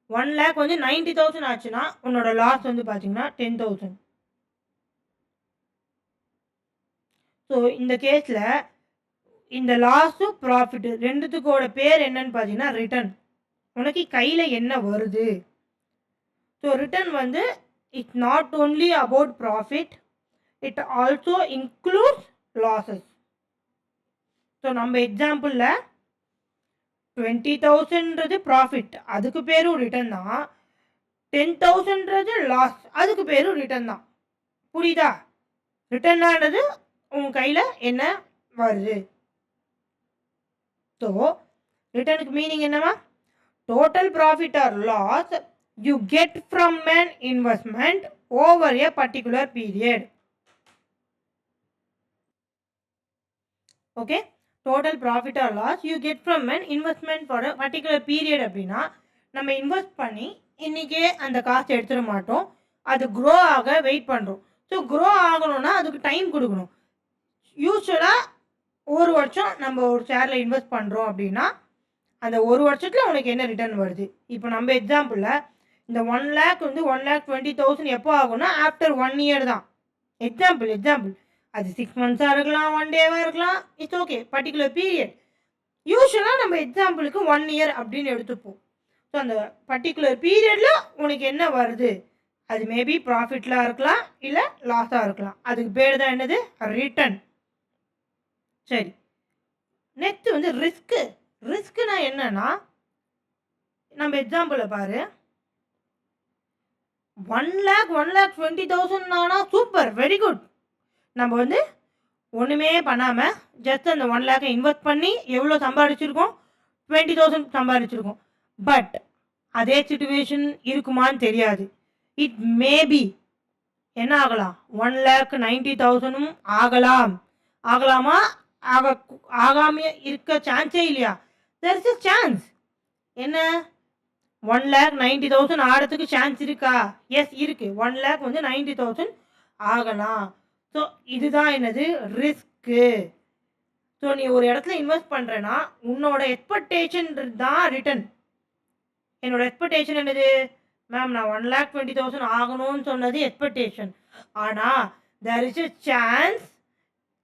1 லேக் 90,000 ஆச்சுன்னா உன்னோட லாஸ் பார்த்தீங்கன்னா 10,000. ஸோ இந்த கேஸில் இந்த லாஸும் ப்ராஃபிட்டு ரெண்டுத்துக்கோட பேர் என்னன்னு பார்த்தீங்கன்னா ரிட்டர்ன். உனக்கு கையில் என்ன வருது. ஸோ ரிட்டர்ன் வந்து it's not only about profit, it also includes losses. So நம்ம எக்ஸாம்பிளில் 20,000ன்றது ப்ராஃபிட், அதுக்கு பேரும் ரிட்டர்ன் தான். 10,000ன்றது லாஸ், அதுக்கு பேரும் ரிட்டர்ன் தான். புரியுதா? ரிட்டர்னானது உன் கையில் என்ன வருது. ஸோ ரிட்டர்னுக்கு மீனிங் என்னவா? Total profit or loss you get from an investment over a particular period. Okay, total profit or loss you get from an investment for a particular period அப்படின்னா நம்ம இன்வெஸ்ட் பண்ணி இன்றைக்கே அந்த காசு எடுத்துட மாட்டோம், அது க்ரோ ஆக வெயிட் பண்ணுறோம். ஸோ க்ரோ ஆகணும்னா அதுக்கு டைம் கொடுக்கணும். யூஸ்வலாக ஒரு வருஷம் நம்ம ஒரு ஷேரில் இன்வெஸ்ட் பண்ணுறோம் அப்படின்னா அந்த ஒரு வருஷத்தில் உனக்கு என்ன ரிட்டர்ன் வருது. இப்போ நம்ம எக்ஸாம்பிளில் இந்த 1 lakh வந்து 1,20,000 எப்போ ஆகும்னா ஆஃப்டர் 1 year தான். எக்ஸாம்பிள் அது 6 months இருக்கலாம், 1 day இருக்கலாம், இட்ஸ் ஓகே, பர்டிகுலர் பீரியட். யூஸ்வலாக நம்ம எக்ஸாம்பிளுக்கு 1 year அப்படின்னு எடுத்துப்போம். ஸோ அந்த பர்டிகுலர் பீரியடில் உனக்கு என்ன வருது, அது மேபி ப்ராஃபிட்லாம் இருக்கலாம், இல்லை லாஸாக இருக்கலாம். அதுக்கு பேர் தான் என்னது, ரிட்டர்ன். சரி, நெக்ஸ்ட் வந்து ரிஸ்க்குனா என்னன்னா, நம்ம எக்ஸாம்பிளில் பாரு, 1,20,000 சூப்பர், வெரி குட். நம்ம வந்து ஒன்றுமே பண்ணாமல் ஜஸ்ட் அந்த 1 lakh இன்வெஸ்ட் பண்ணி எவ்வளோ சம்பாதிச்சிருக்கோம், 20,000 சம்பாதிச்சிருக்கோம். பட் அதே சுச்சுவேஷன் இருக்குமான்னு தெரியாது. இட் மேபி என்ன ஆகலாம், 1,90,000 ஆகலாமா, ஆகாம இருக்க சான்ஸே இல்லையா? There is a chance. என்ன, 1,90,000 ஆகிறதுக்கு சான்ஸ் இருக்கா? எஸ் இருக்குது. 1 lakh வந்து 90,000 ஆகலாம். ஸோ இதுதான் என்னது, ரிஸ்க்கு. ஸோ நீ ஒரு இடத்துல இன்வெஸ்ட் பண்ணுறேன்னா உன்னோட எக்ஸ்பெக்டேஷன் தான் ரிட்டர்ன். என்னோட எக்ஸ்பெக்டேஷன் என்னது, மேம் நான் 1,20,000 ஆகணும்னு சொன்னது எக்ஸ்பெக்டேஷன். ஆனால் தேர் இஸ் எ சான்ஸ்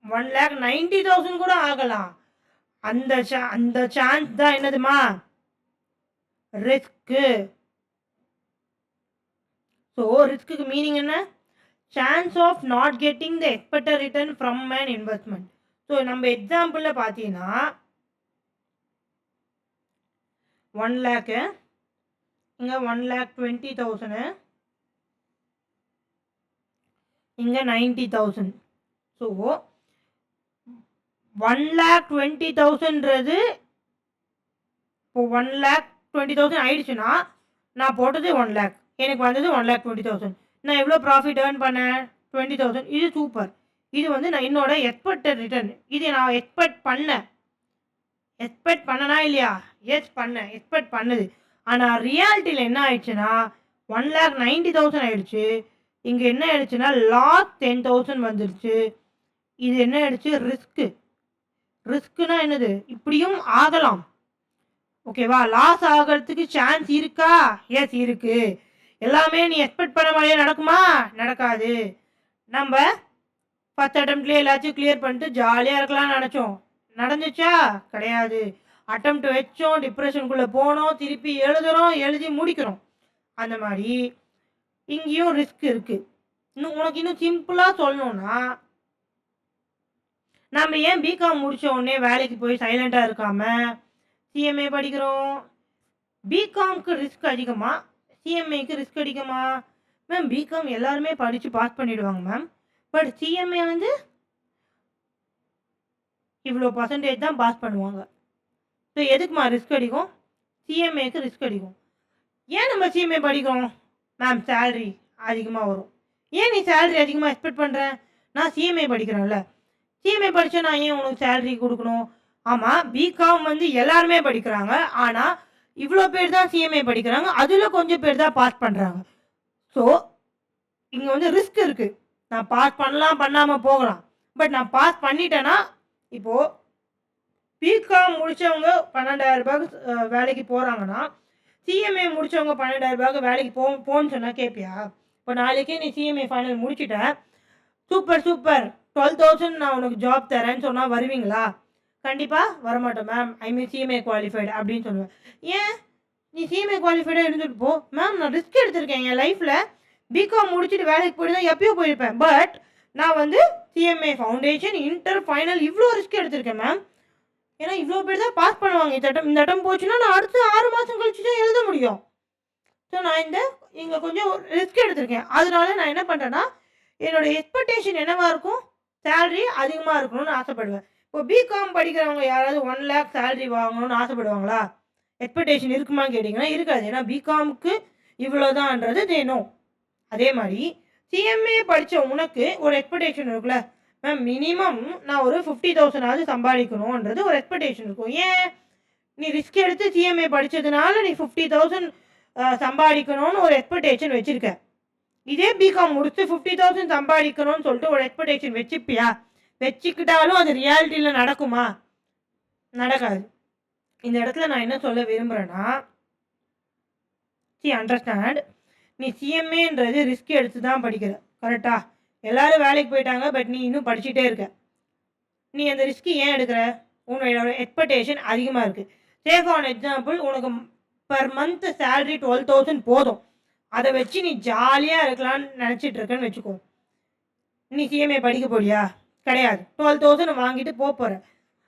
1,90,000 கூட ஆகலாம். அந்த சான்ஸ் தான் என்னதுமா, ரிஸ்க்கு. ஸோ ரிஸ்க்கு மீனிங் என்ன, chance of not getting the expected return from an investment. So நம்ம எக்ஸாம்பிளில் பார்த்தீங்கன்னா 1 lakh, இங்கே 1,20,000, இங்கே 90,000. ஸோ 1,20,000ன்றது இப்போ 1,20,000 ஆயிடுச்சுன்னா நான் போட்டது 1 lakh, எனக்கு வந்தது 1,20,000. நான் எவ்வளோ ப்ராஃபிட் ஏர்ன் பண்ணேன், 20,000. இது சூப்பர். இது வந்து நான் என்னோட எக்ஸ்பெக்டட் ரிட்டர்ன். இது நான் எக்ஸ்பெக்ட் பண்ணனா இல்லையா? எஸ் பண்ணேன், எக்ஸ்பெக்ட் பண்ணுது. ஆனால் ரியாலிட்டியில் என்ன ஆயிடுச்சுன்னா 1,90,000 ஆயிடுச்சு. இங்கே என்ன ஆயிடுச்சுன்னா லாஸ் 10,000 வந்துடுச்சு. இது என்ன ஆயிடுச்சு, ரிஸ்க்குனா என்னது, இப்படியும் ஆகலாம். ஓகேவா? லாஸ் ஆகிறதுக்கு சான்ஸ் இருக்கா? எஸ் இருக்குது. எல்லாமே நீ எக்ஸ்பெக்ட் பண்ண மாதிரியே நடக்குமா? நடக்காது. நம்ம ஃபஸ்ட் அட்டம்ப்ட்லேயே எல்லாத்தையும் கிளியர் பண்ணிட்டு ஜாலியாக இருக்கலாம்னு நினச்சோம், நடந்துச்சா? கிடையாது. அட்டம்ப்ட் வச்சோம், டிப்ரெஷனுக்குள்ளே போனோம், திருப்பி எழுதி முடிக்கிறோம். அந்த மாதிரி இங்கேயும் ரிஸ்க் இருக்குது. உனக்கு இன்னும் சிம்பிளாக சொல்லணும்னா, நம்ம ஏன் பிகாம் முடித்த உடனே வேலைக்கு போய் சைலண்ட்டாக இருக்காமல் சிஎம்ஏ படிக்கிறோம்? பிகாம்க்கு ரிஸ்க் அதிகமா, சிஎம்ஏக்கு ரிஸ்க் அதிகமா? மேம் பிகாம் எல்லாருமே படித்து பாஸ் பண்ணிவிடுவாங்க மேம், பட் சிஎம்ஏ வந்து இவ்வளோ பர்சன்டேஜ் தான் பாஸ் பண்ணுவாங்க. ஸோ எதுக்குமா ரிஸ்க் அடிக்கும்? சிஎம்ஏக்கு ரிஸ்க் அடிக்கும். ஏன் நம்ம சிஎம்ஏ படிக்கிறோம்? மேம் சேல்ரி அதிகமாக வரும். ஏன் நீ சேல்ரி அதிகமாக எக்ஸ்பெக்ட் பண்ணுற? நான் சிஎம்ஏ படிக்கிறேன்ல, சிஎம்ஏ படித்தா நான் ஏன் உனக்கு சேல்ரி கொடுக்கணும்? ஆமாம், பிகாம் வந்து எல்லாருமே படிக்கிறாங்க, ஆனால் இவ்வளோ பேர் தான் சிஎம்ஏ படிக்கிறாங்க, அதில் கொஞ்சம் பேர் தான் பாஸ் பண்ணுறாங்க. ஸோ இங்கே வந்து ரிஸ்க் இருக்குது. நான் பாஸ் பண்ணலாம், பண்ணாமல் போகலாம். பட் நான் பாஸ் பண்ணிட்டேன்னா, இப்போது பிகாம் முடித்தவங்க 12,000 ரூபாய்க்கு வேலைக்கு போகிறாங்கன்னா, சிஎம்ஏ முடித்தவங்க 12,000 ரூபாய்க்கு வேலைக்கு போன்னு சொன்னால் கேட்பியா? இப்போ நாளைக்கே நீ சிஎம்ஏ ஃபைனல் முடிச்சுட்ட, சூப்பர் 12,000 நான் உனக்கு ஜாப் தரேன்னு சொன்னால் வருவீங்களா? கண்டிப்பாக வரமாட்டோம் மேம், ஐ மீன் சிஎம்ஏ குவாலிஃபைடு அப்படின்னு சொல்லுவேன். ஏன்? நீ சிஎம்ஏ குவாலிஃபைடாக இருந்துட்டு போ. மேம் நான் ரிஸ்க் எடுத்திருக்கேன் என் லைஃப்பில். பிகாம் முடிச்சுட்டு வேலைக்கு போயிட்டு தான் எப்பயோ போயிருப்பேன். பட் நான் வந்து சிஎம்ஏ ஃபவுண்டேஷன் இன்டர் ஃபைனல் இவ்வளோ ரிஸ்க் எடுத்திருக்கேன் மேம். ஏன்னா இவ்வளோ பேர் தான் பாஸ் பண்ணுவாங்க. இந்த இடம் போச்சுன்னா நான் அடுத்து 6 மாதம் கழிச்சு தான் எழுத முடியும். ஸோ நான் இங்கே கொஞ்சம் ரிஸ்க் எடுத்திருக்கேன். அதனால நான் என்ன பண்ணுறேன்னா, என்னோடய எக்ஸ்பெக்டேஷன் என்னவாக இருக்கும், சேலரி அதிகமாக இருக்கணும்னு ஆசைப்படுவேன். இப்போ பிகாம் படிக்கிறவங்க யாராவது 1 lakh சேலரி வாங்கணும்னு ஆசைப்படுவாங்களா? எக்ஸ்பெக்டேஷன் இருக்குமான்னு கேட்டிங்கன்னா இருக்காது. ஏன்னா பிகாமுக்கு இவ்வளோதான்றது தேணும். அதே மாதிரி சிஎம்ஏ படித்த உனக்கு ஒரு எக்ஸ்பெக்டேஷன் இருக்குல்ல, மேம் மினிமம் நான் ஒரு 50,000 சம்பாதிக்கணுன்றது ஒரு எக்ஸ்பெக்டேஷன் இருக்கும். ஏன் நீ ரிஸ்க் எடுத்து சிஎம்ஏ படித்ததுனால நீ 50,000 சம்பாதிக்கணும்னு ஒரு எக்ஸ்பெக்டேஷன் வச்சுருக்க. இதே பிகாம் முடிச்சு 50,000 சம்பாதிக்கணும்னு சொல்லிட்டு ஒரு எக்ஸ்பெக்டேஷன் வச்சுப்பியா? வச்சுக்கிட்டாலும் அது ரியாலிட்டியில் நடக்குமா? நடக்காது. இந்த இடத்துல நான் என்ன சொல்ல விரும்புகிறேன்னா, அண்டர்ஸ்டாண்ட், நீ சிஎம்ஏன்றது ரிஸ்க் எடுத்து தான் படிக்கிற, கரெக்டா? எல்லோரும் வேலைக்கு போயிட்டாங்க, பட் நீ இன்னும் படிச்சுட்டே இருக்க. நீ அந்த ரிஸ்க்கு ஏன் எடுக்கிற? உன்னோட எக்ஸ்பெக்டேஷன் அதிகமாக இருக்குது. டேக் ஆன் எக்ஸாம்பிள், உனக்கு பர் மந்த் சேலரி 12,000 போதும். அதை வச்சு நீ ஜாலியாக இருக்கலான்னு நினச்சிட்டு இருக்கேன்னு வச்சுக்கோ. நீ சிஎம்ஏ படிக்க போறியா? கிடையாது. 12,000 வாங்கிட்டு போகிற.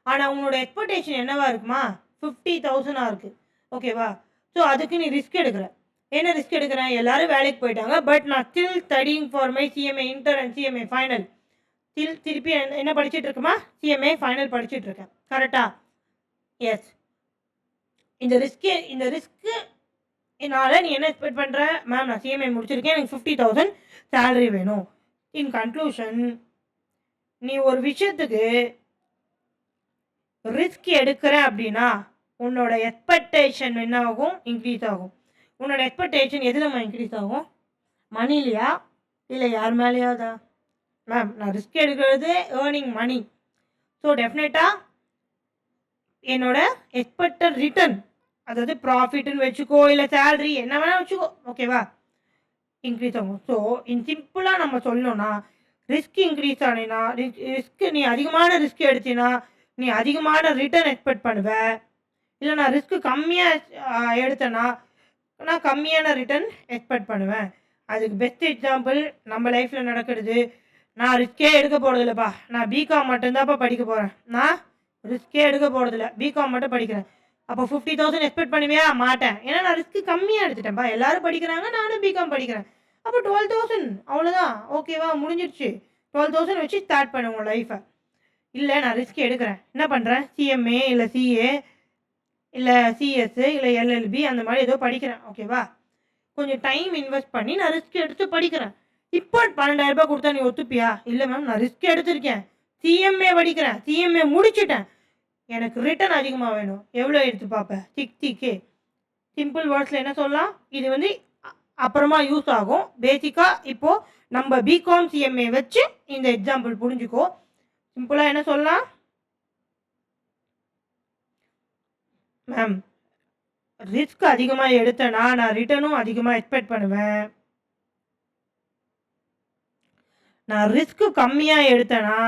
ஆனால் உன்னோட எக்ஸ்பெக்டேஷன் என்னவா இருக்குமா? 50,000 இருக்குது. ஓகேவா? ஸோ அதுக்கு நீ ரிஸ்க் எடுக்கிற. என்ன ரிஸ்க் எடுக்கிறேன்? எல்லோரும் வேலைக்கு போயிட்டாங்க, பட் நான் still studying for my CMA inter and CMA final. திருப்பி என்ன படிச்சுட்டு இருக்குமா? சிஎம்ஏ ஃபைனல் படிச்சுட்டு இருக்கேன், கரெக்டா? எஸ். இந்த ரிஸ்க்கு என்னால் நீ என்ன எக்ஸ்பெக்ட் பண்ணுற? மேம் நான் சிஎம்ஏ முடிச்சிருக்கேன், எனக்கு 50,000 சேலரி வேணும். இன் கன்க்ளூஷன், நீ ஒரு விஷயத்துக்கு ரிஸ்க் எடுக்கிற அப்படின்னா உன்னோட எக்ஸ்பெக்டேஷன் என்ன ஆகும்? இன்க்ரீஸ் ஆகும். உன்னோட எக்ஸ்பெக்டேஷன் எதுலம்மா இன்க்ரீஸ் ஆகும்? மணிலையா இல்லை யார் மேலேயாவதா? மேம் நான் ரிஸ்க் எடுக்கிறது ஏர்னிங் மணி. ஸோ டெஃபினட்டாக என்னோட எக்ஸ்பெக்டட் ரிட்டர்ன், அதாவது ப்ராஃபிட்னு வச்சுக்கோ, இல்லை சேலரி என்ன வேணால் வச்சுக்கோ, ஓகேவா, இன்க்ரீஸ் ஆகும். ஸோ சிம்பிளாக நம்ம சொல்லணும்னா, ரிஸ்க் இன்க்ரீஸ் ஆனீங்கன்னா, நீ அதிகமான ரிஸ்க் எடுத்தீங்கன்னா நீ அதிகமான ரிட்டர்ன் எக்ஸ்பெக்ட் பண்ணுவ. இல்லை நான் ரிஸ்க்கு கம்மியாக எடுத்தேன்னா நான் கம்மியான ரிட்டர்ன் எக்ஸ்பெக்ட் பண்ணுவேன். அதுக்கு பெஸ்ட் எக்ஸாம்பிள் நம்ம லைஃப்பில் நடக்கிறது. நான் ரிஸ்கே எடுக்க போகிறதில்லப்பா, நான் பிகாம் மட்டும்தான்ப்பா படிக்க போகிறேன். நான் ரிஸ்கே எடுக்க போகிறதில்ல, பிகாம் மட்டும் படிக்கிறேன். அப்போ 50,000 எக்ஸ்பெக்ட் பண்ணுவியா? மாட்டேன். ஏன்னா நான் ரிஸ்க்கு கம்மியாக எடுத்துட்டேன்ப்பா. எல்லோரும் படிக்கிறாங்க, நானும் பிகாம் படிக்கிறேன். அப்போ 12,000 அவ்வளோதான், ஓகேவா, முடிஞ்சிடுச்சு. 12,000 வச்சு ஸ்டார்ட் பண்ண உங்கள் லைஃப்பை. இல்லை நான் ரிஸ்க் எடுக்கிறேன், என்ன பண்ணுறேன்? சிஎம்ஏ இல்லை சிஏ இல்லை சிஎஸ் இல்லை எல்எல்பி அந்த மாதிரி ஏதோ படிக்கிறேன், ஓகேவா? கொஞ்சம் டைம் இன்வெஸ்ட் பண்ணி நான் ரிஸ்க் எடுத்து படிக்கிறேன். இப்போ 12,000 கொடுத்தா நீ ஒத்துப்பியா? இல்லை மேம் நான் ரிஸ்க் எடுத்திருக்கேன், சிஎம்ஏ படிக்கிறேன், சிஎம்ஏ முடிச்சுட்டேன், எனக்கு ரிட்டர்ன் அதிகமாக வேணும். எவ்வளோ எடுத்து பார்ப்பேன்? 60K. சிம்பிள் வேர்ட்ஸில் என்ன சொல்லலாம்? இது வந்து அப்புறமா யூஸ் ஆகும். பேசிக்காக இப்போது நம்ம பிகாம் சிஎம்ஏ வச்சு இந்த எக்ஸாம்பிள் புரிஞ்சுக்கோ. சிம்பிளாக என்ன சொல்லலாம்? மேம் ரிஸ்க் அதிகமாக எடுத்தேன்னா நான் ரிட்டர்னும் அதிகமாக எக்ஸ்பெக்ட் பண்ணுவேன். நான் ரிஸ்க்கு கம்மியாக எடுத்தேன்னா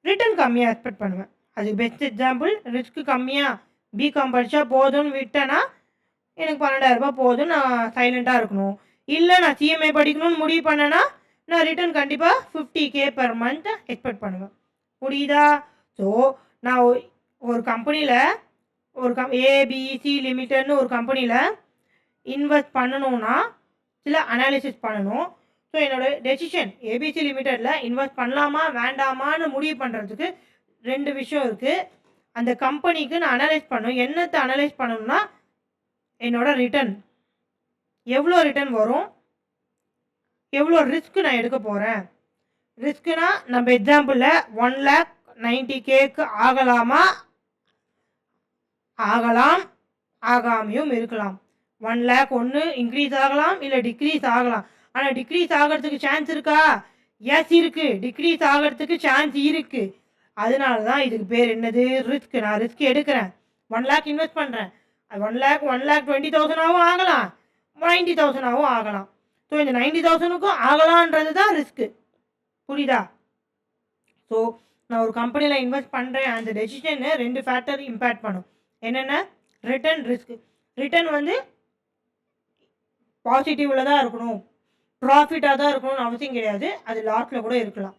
ரிட்டர்ன் கம்மியாக எக்ஸ்பெக்ட் பண்ணுவேன். அதுக்கு பெஸ்ட் எக்ஸாம்பிள், ரிஸ்க்கு கம்மியாக பிகாம் படித்தா போதும்னு விட்டேன்னா எனக்கு 12,000 போதும், நான் சைலண்ட்டாக இருக்கணும். இல்லை நான் சிஎம்ஏ படிக்கணும்னு முடிவு பண்ணேன்னா நான் ரிட்டர்ன் கண்டிப்பாக 50K per month எக்ஸ்பெக்ட் பண்ணுவேன். புரியுதா? ஸோ நான் ஒரு கம்பெனியில் ஏபிசி லிமிட்டட்னு ஒரு கம்பெனியில் இன்வெஸ்ட் பண்ணணுன்னா சில அனாலிசிஸ் பண்ணணும். ஸோ என்னோடய டெசிஷன் ஏபிசி லிமிட்டடில் இன்வெஸ்ட் பண்ணலாமா வேண்டாமான்னு முடிவு பண்ணுறதுக்கு 2 விஷயம் இருக்குது. அந்த கம்பெனிக்கு நான் அனலைஸ் பண்ணணும். என்னத்தை அனலைஸ் பண்ணணும்னா என்னோடய ரிட்டர்ன் எவ்வளோ ரிட்டர்ன் வரும், எவ்வளோ ரிஸ்க்கு நான் எடுக்க போகிறேன். ரிஸ்க்குனா நம்ம எக்ஸாம்பிளில் 1,90,000 ஆகலாமா, ஆகலாம், ஆகாமையும் இருக்கலாம். 1 lakh ஒன்று இன்க்ரீஸ் ஆகலாம், இல்லை டிக்ரீஸ் ஆகலாம். ஆனால் டிக்ரீஸ் ஆகிறதுக்கு சான்ஸ் இருக்கா? எஸ் இருக்குது, டிக்ரீஸ் ஆகிறதுக்கு சான்ஸ் இருக்குது. அதனால தான் இதுக்கு பேர் என்னது? ரிஸ்க். நான் ரிஸ்க் எடுக்கிறேன், 1 lakh இன்வெஸ்ட் பண்ணுறேன். 1,20,000 ஆகலாம், 90,000 ஆகலாம். ஸோ இந்த 90,000க்கும் ஆகலான்றது தான் ரிஸ்க்கு. புரியுதா? ஸோ நான் ஒரு கம்பெனியில் இன்வெஸ்ட் பண்ணுறேன், அந்த டெசிஷனை 2 ஃபேக்டர் இம்பேக்ட் பண்ணும். என்னென்ன? Return, risk. ரிட்டர்ன் வந்து பாசிட்டிவில் தான் இருக்கணும், ப்ராஃபிட்டாக தான் இருக்கணும்னு அவசியம் கிடையாது. அது லாஸில் கூட இருக்கலாம்.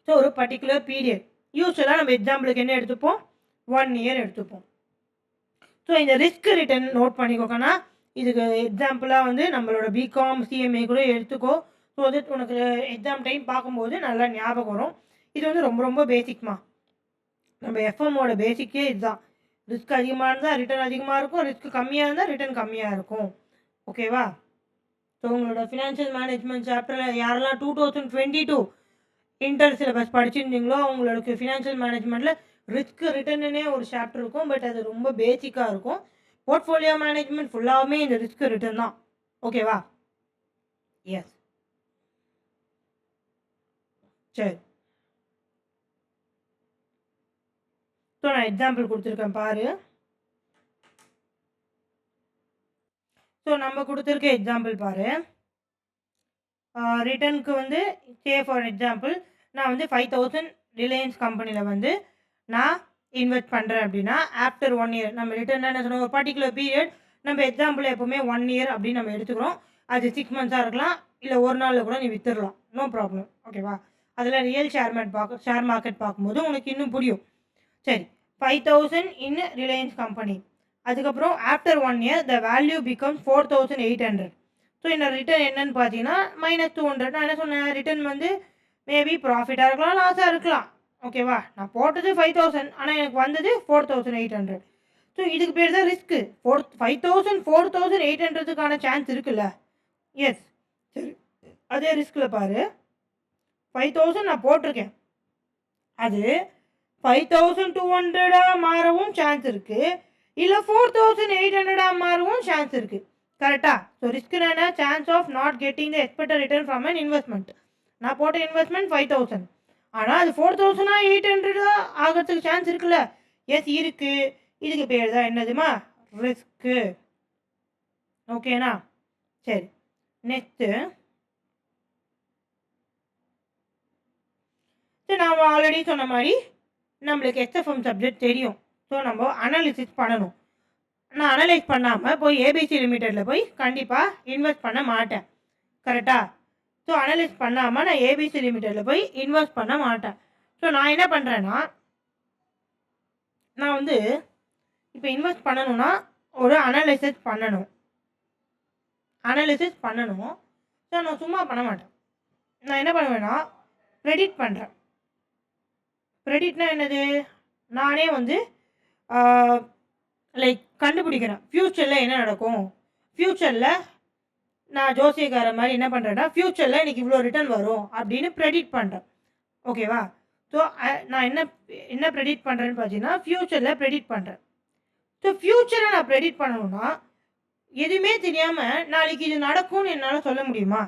ஸோ ஒரு பர்டிகுலர் பீரியட் யூஸ்வலாக நம்ம எக்ஸாம்பிளுக்கு என்ன எடுத்துப்போம், 1 இயர் எடுத்துப்போம். ஸோ இந்த ரிஸ்க் ரிட்டர்ன் நோட் பண்ணிக்கோங்கன்னா, இதுக்கு எக்ஸாம்பிளாக வந்து நம்மளோட பிகாம் சிஎம்ஏ கூட எடுத்துக்கோ. ஸோ அது உனக்கு எக்ஸாம் டைம் பார்க்கும்போது நல்லா ஞாபகம் வரும். இது வந்து ரொம்ப ரொம்ப பேசிக்மா. நம்ம எஃப்எம்மோட பேசிக்கே இதுதான். ரிஸ்க் அதிகமாக இருந்தால் ரிட்டர்ன் அதிகமாக இருக்கும், ரிஸ்க் கம்மியாக இருந்தால் ரிட்டர்ன் கம்மியாக இருக்கும். ஓகேவா? ஸோ உங்களோட ஃபினான்ஷியல் மேனேஜ்மெண்ட் சாப்டரில் யாரெல்லாம் 2022 இன்டர் சிலபஸ் படிச்சிருந்தீங்களோ அவங்களுக்கு ஃபினான்ஷியல் மேனேஜ்மெண்ட்டில் ரிஸ்க் ரிட்டர்னுனே ஒரு சாப்டர் இருக்கும். பட் அது ரொம்ப பேசிக்காக இருக்கும். போர்ட்ஃபோலியோ மேனேஜ்மெண்ட் ஃபுல்லாகவுமே இந்த ரிஸ்க் ரிட்டர்ன் தான். ஓகேவா? எஸ். சரி. ஸோ நான் எக்ஸாம்பிள் கொடுத்துருக்கேன் பாரு. ஸோ நம்ம கொடுத்துருக்க எக்ஸாம்பிள் பாரு. ரிட்டர்னுக்கு வந்து சே ஃபார் எக்ஸாம்பிள் நான் வந்து 5,000 ரிலையன்ஸ் கம்பெனியில் வந்து நான் இன்வெஸ்ட் பண்ணுறேன் அப்படின்னா ஆஃப்டர் 1 இயர் நம்ம ரிட்டர்ன் என்ன சொன்னோம், ஒரு பர்டிகுலர் பீரியட் நம்ம எக்ஸாம்பிள் எப்போவுமே 1 இயர் அப்படின்னு நம்ம எடுத்துக்கிறோம். அது 6 மந்த்ஸாக இருக்கலாம், இல்லை ஒரு நாளில் கூட நீ வித்துடலாம், நோ ப்ராப்ளம். ஓகேவா? அதில் ரியல் ஷேர் மார்க்கெட் பார்க்கும்போது உனக்கு இன்னும் புரியும். சரி, 5,000 இன் ரிலையன்ஸ் கம்பெனி. அதுக்கப்புறம் after 1 year the value becomes 4,800. So இந்த ரிட்டர்ன் என்னன்னு பார்த்தீங்கன்னா -200. நான் என்ன சொன்னேன், ரிட்டர்ன் வந்து மேபி ப்ராஃபிட்டாக இருக்கலாம், லாஸாக இருக்கலாம். ஓகேவா? நான் போட்டது 5,000, ஆனால் எனக்கு வந்தது 4,800. ஸோ இதுக்கு பேர் தான் ரிஸ்க்கு. 5,000 4,800க்கான சான்ஸ் இருக்குல்ல? எஸ். சரி, அதே ரிஸ்கில் பாரு, 5,000 நான் போட்டிருக்கேன், அது 5,200 மாறவும் சான்ஸ் இருக்குது, இல்லை 4,800 மாறவும் சான்ஸ் இருக்குது. கரெக்டாக? ஸோ ரிஸ்க்குனா என்ன, chance of not getting the expected return from an investment. நான் போட்ட இன்வெஸ்ட்மெண்ட் 5,000, ஆனால் அது 4,800 ஆகிறதுக்கு சான்ஸ் இருக்குல்ல? எஸ் இருக்குது. இதுக்கு பேர் தான் என்னதுமா, ரிஸ்க்கு. ஓகேண்ணா? சரி, நெக்ஸ்ட்டு நாம் ஆல்ரெடி சொன்ன மாதிரி நம்மளுக்கு எஸ்எஃப்எம் சப்ஜெக்ட் தெரியும். ஸோ நம்ம அனாலிசிஸ் பண்ணணும். நான் அனலைஸ் பண்ணாமல் போய் ஏபிசி லிமிட்டடில் போய் கண்டிப்பாக இன்வெஸ்ட் பண்ண மாட்டேன். கரெக்டாக? ஸோ அனலைஸ் பண்ணாமல் நான் ஏபிசி லிமிட்டடில் போய் இன்வெஸ்ட் பண்ண மாட்டேன். ஸோ நான் என்ன பண்ணுறேன்னா, நான் வந்து இப்போ இன்வெஸ்ட் பண்ணணும்னா ஒரு அனாலிசிஸ் பண்ணணும். ஸோ நான் சும்மா பண்ண மாட்டேன். நான் என்ன பண்ணுவேன்னா ப்ரெடிக்ட் பண்ணுறேன். ப்ரெடிக்ட்னா என்னது, நானே வந்து லைக் கண்டுபிடிக்கிறேன் ஃப்யூச்சரில் என்ன நடக்கும். ஃப்யூச்சரில் நான் ஜோசியக்கார மாதிரி என்ன பண்ணுறேன்னா, ஃப்யூச்சரில் எனக்கு இவ்வளோ ரிட்டர்ன் வரும் அப்படின்னு ப்ரெடிக்ட் பண்ணுறேன். ஓகேவா? ஸோ நான் என்ன ப்ரெடிக்ட் பண்ணுறேன்னு பார்த்தீங்கன்னா ஃப்யூச்சரில் ப்ரெடிக்ட் பண்ணுறேன். ஸோ ஃப்யூச்சரை நான் ப்ரெடிக்ட் பண்ணணும்னா எதுவுமே தெரியாமல் நாளைக்கு இது நடக்கும்னு என்னால் சொல்ல முடியுமா?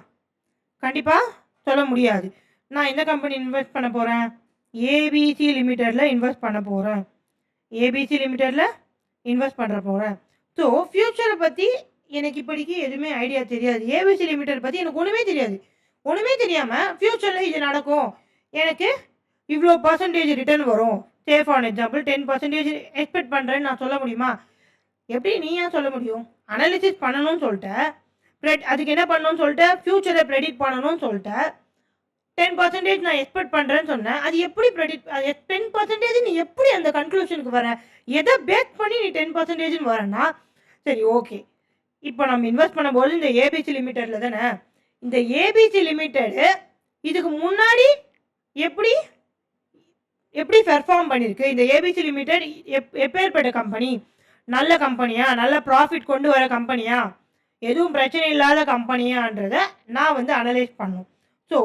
கண்டிப்பாக சொல்ல முடியாது. நான் எந்த கம்பெனி இன்வெஸ்ட் பண்ண போகிறேன், ஏபிசி லிமிட்டடில் இன்வெஸ்ட் பண்ண போகிறேன். ஏபிசி லிமிட்டடில் இன்வெஸ்ட் பண்ணுற போகிறேன். ஸோ ஃப்யூச்சரை பற்றி எனக்கு இப்போதைக்கு எதுவுமே ஐடியா தெரியாது. ஏபிசி லிமிட்டட் பற்றி எனக்கு ஒன்றுமே தெரியாது. ஒன்றுமே தெரியாமல் ஃப்யூச்சரில் இது நடக்கும், எனக்கு இவ்வளோ பர்சன்டேஜ் ரிட்டர்ன் வரும், சே ஃபார் எக்ஸாம்பிள் 10% எக்ஸ்பெக்ட் பண்ணுறேன்னு நான் சொல்ல முடியுமா? எப்படி நீ ஏன் சொல்ல முடியும்? அனாலிசிஸ் பண்ணணும்னு சொல்லிட்டேன், அதுக்கு என்ன பண்ணணும்னு சொல்லிட்டேன், ஃப்யூச்சரை ப்ரெடிக்ட் பண்ணணும்னு சொல்லிட்டேன், 10% நான் எக்ஸ்பெக்ட் பண்ணுறேன்னு சொன்னேன். அது எப்படி ப்ரெடிக்ட், 10% நீ எப்படி அந்த கன்க்ளூஷனுக்கு வர, எதை பேக் பண்ணி நீ 10%ன்னு வரேன்னா சரி ஓகே. இப்போ நம்ம இன்வெஸ்ட் பண்ணும்போது இந்த ஏபிசி லிமிட்டடில் தானே, இந்த ஏபிசி லிமிட்டடு இதுக்கு முன்னாடி எப்படி பெர்ஃபார்ம் பண்ணியிருக்கு, இந்த ஏபிசி லிமிட்டட் எப்பேற்பட்ட கம்பெனி, நல்ல கம்பெனியா, நல்ல ப்ராஃபிட் கொண்டு வர கம்பெனியா, எதுவும் பிரச்சனை இல்லாத கம்பெனியான்றதை நான் வந்து அனலைஸ் பண்ணணும். ஸோ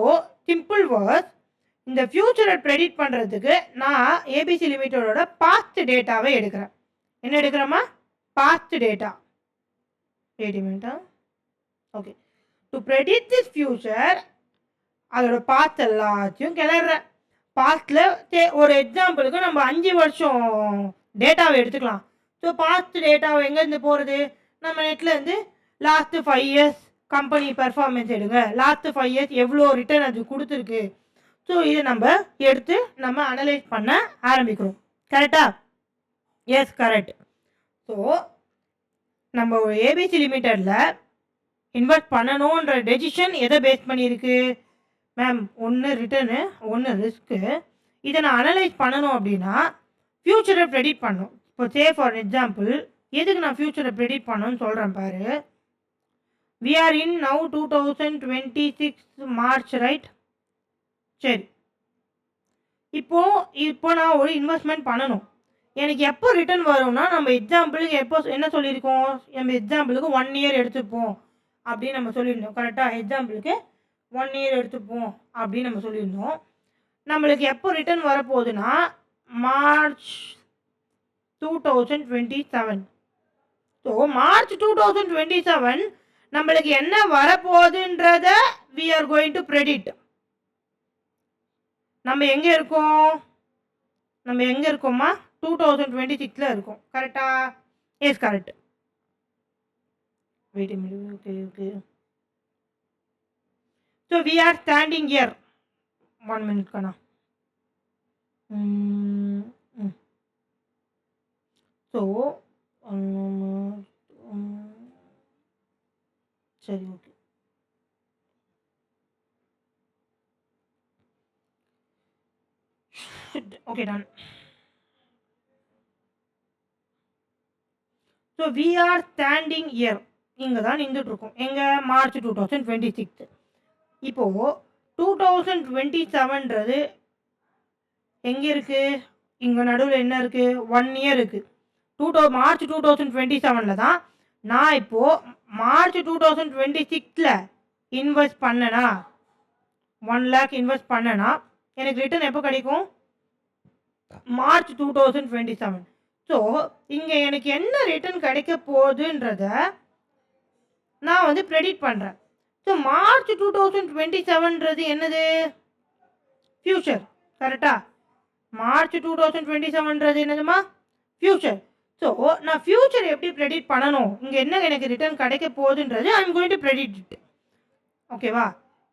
சிம்பிள் வேர்ட்ஸ், இந்த ஃப்யூச்சரை ப்ரெடிக்ட் பண்ணுறதுக்கு நான் ஏபிசி லிமிட்டடோட பாஸ்ட் டேட்டாவை எடுக்கிறேன். என்ன எடுக்கிறோமா? Past data. Okay, to predict this future அதோட பாஸ்ட் எல்லாத்தையும் கிளறேன். பாஸ்ட்டில் ஒரு எக்ஸாம்பிளுக்கு நம்ம 5 வருஷம் டேட்டாவை எடுத்துக்கலாம். ஸோ பாஸ்ட் டேட்டாவை எங்கேருந்து போகிறது, நம்ம நெட்லேருந்து லாஸ்ட்டு 5 இயர்ஸ் கம்பெனி பெர்ஃபார்மன்ஸ் எடுங்க, லாஸ்ட்டு 5 இயர்ஸ் எவ்வளோ ரிட்டர்ன் அது கொடுத்துருக்கு. ஸோ இதை நம்ம எடுத்து நம்ம அனலைஸ் பண்ண ஆரம்பிக்கிறோம். கரெக்டாக? S correct. ஸோ நம்ம ஒரு ஏபிசி லிமிட்டடில் இன்வெஸ்ட் பண்ணணுன்ற டெசிஷன் எதை பேஸ் பண்ணியிருக்கு மேம்? ஒன்று ரிட்டர்னு, ஒன்று ரிஸ்க்கு. இதை நான் அனலைஸ் பண்ணணும் அப்படின்னா ஃப்யூச்சரை ப்ரெடிக்ட் பண்ணணும். இப்போ சே ஃபார் எக்ஸாம்பிள் எதுக்கு நான் ஃப்யூச்சரை ப்ரெடிக்ட் பண்ணணும்னு சொல்கிறேன் பாரு. We are in now 2026 March right? சரி, இப்போ நான் ஒரு இன்வெஸ்ட்மெண்ட் பண்ணணும். எனக்கு எப்போ ரிட்டர்ன் வரும்னா நம்ம எக்ஸாம்பிளுக்கு எப்போ என்ன சொல்லியிருக்கோம்? நம்ம எக்ஸாம்பிளுக்கு 1 இயர் எடுத்துப்போம் அப்படின்னு நம்ம சொல்லியிருந்தோம். கரெக்டாக? எக்ஸாம்பிளுக்கு 1 இயர் எடுத்துப்போம் அப்படின்னு நம்ம சொல்லியிருந்தோம். நம்மளுக்கு எப்போ ரிட்டர்ன் வரப்போகுதுன்னா மார்ச் 2027. ஸோ மார்ச் 2027 நம்மளுக்கு என்ன வரப்போகுதுன்றத we are going to predict. நம்ம எங்கே இருக்கோம்மா? 2026 இருக்கும். கரெக்டா? Yes correct. Wait a minute. Okay. So we are standing here. 1 minute kana. So சரி okay. Okay, done. So we are standing year. இங்கே தான் நின்றுட்டு இருக்கோம். எங்கே? மார்ச் 2026. இப்போது 2027ன்றது எங்கே இருக்குது? இங்கே நடுவில் என்ன இருக்குது? 1 இயர் இருக்குது. மார்ச் 2027 தான் நான் இப்போது மார்ச் 2026 இன்வெஸ்ட் பண்ணனா 1 lakh இன்வெஸ்ட் பண்ணனா எனக்கு ரிட்டர்ன் எப்போ கிடைக்கும்? மார்ச் 2027. ஸோ இங்கே எனக்கு என்ன ரிட்டர்ன் கிடைக்க போகுதுன்றத நான் வந்து ப்ரெடிக்ட் பண்ணுறேன். ஸோ மார்ச் 2027ன்றது என்னது? ஃப்யூச்சர். கரெக்டா? மார்ச் 2027ன்றது என்னதுமா? ஃப்யூச்சர். ஸோ நான் ஃப்யூச்சர் எப்படி ப்ரெடிக்ட் பண்ணணும்? இங்கே என்ன எனக்கு ரிட்டர்ன் கிடைக்க போகுதுன்றது I am going to predict. ஓகேவா?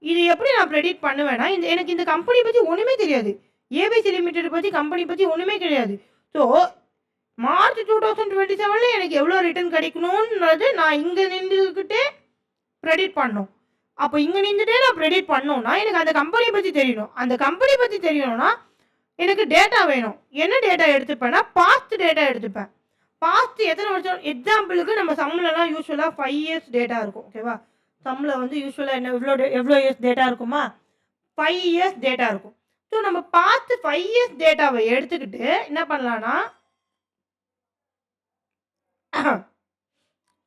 இது எப்படி நான் ப்ரெடிக்ட் பண்ணுவேன்னா எனக்கு இந்த கம்பெனி பற்றி ஒன்றுமே தெரியாது. ஏபிசி லிமிடெட் பற்றி கம்பெனி பற்றி ஒன்றுமே கிடையாது. ஸோ மார்ச் 2027 எனக்கு எவ்வளோ ரிட்டர்ன் கிடைக்கணுன்றது நான் இங்கே நின்றுக்கிட்டே ப்ரெடிக்ட் பண்ணணும். அப்போ இங்கே நின்றுட்டே நான் ப்ரெடிக்ட் பண்ணணும்னா எனக்கு அந்த கம்பெனி பற்றி தெரியணும். அந்த கம்பெனி பற்றி தெரியணும்னா எனக்கு டேட்டா வேணும். என்ன டேட்டா எடுத்துப்பேன்னா பாஸ்ட் டேட்டா எடுத்துப்பேன். பாஸ்ட் எத்தனை வருஷம்? எக்ஸாம்பிளுக்கு நம்ம சம்மிலலாம் யூஸ்வலாக 5 இயர்ஸ் டேட்டா இருக்கும். ஓகேவா? சம்மில் வந்து யூஸ்வலாக எவ்வளோ இயர்ஸ் டேட்டா இருக்குமா? 5 இயர்ஸ் டேட்டா இருக்கும். ஸோ நம்ம பாஸ்ட் 5 இயர்ஸ் டேட்டாவை எடுத்துக்கிட்டு என்ன பண்ணலான்னா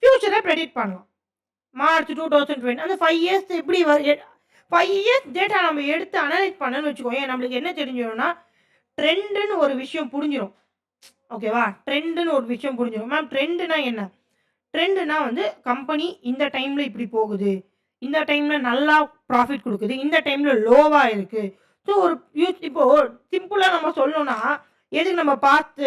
ஃப்யூச்சரை ப்ரெடிக்ட் பண்ணலாம். மார்ச் 2020 அந்த 5 இயர்ஸ் எப்படி 5 இயர்ஸ் டேட்டா நம்ம எடுத்து அனலைஸ் பண்ணணும்னு வச்சுக்கோங்க. நம்மளுக்கு என்ன தெரிஞ்சிடும்னா ட்ரெண்டுன்னு ஒரு விஷயம் புரிஞ்சிடும். ஓகேவா? ட்ரெண்டுன்னு ஒரு விஷயம் புரிஞ்சிடும். மேம் ட்ரெண்டுனா என்ன? ட்ரெண்டுனா வந்து கம்பெனி இந்த டைமில் இப்படி போகுது, இந்த டைமில் நல்லா ப்ராஃபிட் கொடுக்குது, இந்த டைமில் லோவாக இருக்குது. ஸோ ஒரு இப்போது சிம்பிளாக நம்ம சொல்லணும்னா எதுக்கு நம்ம பார்த்து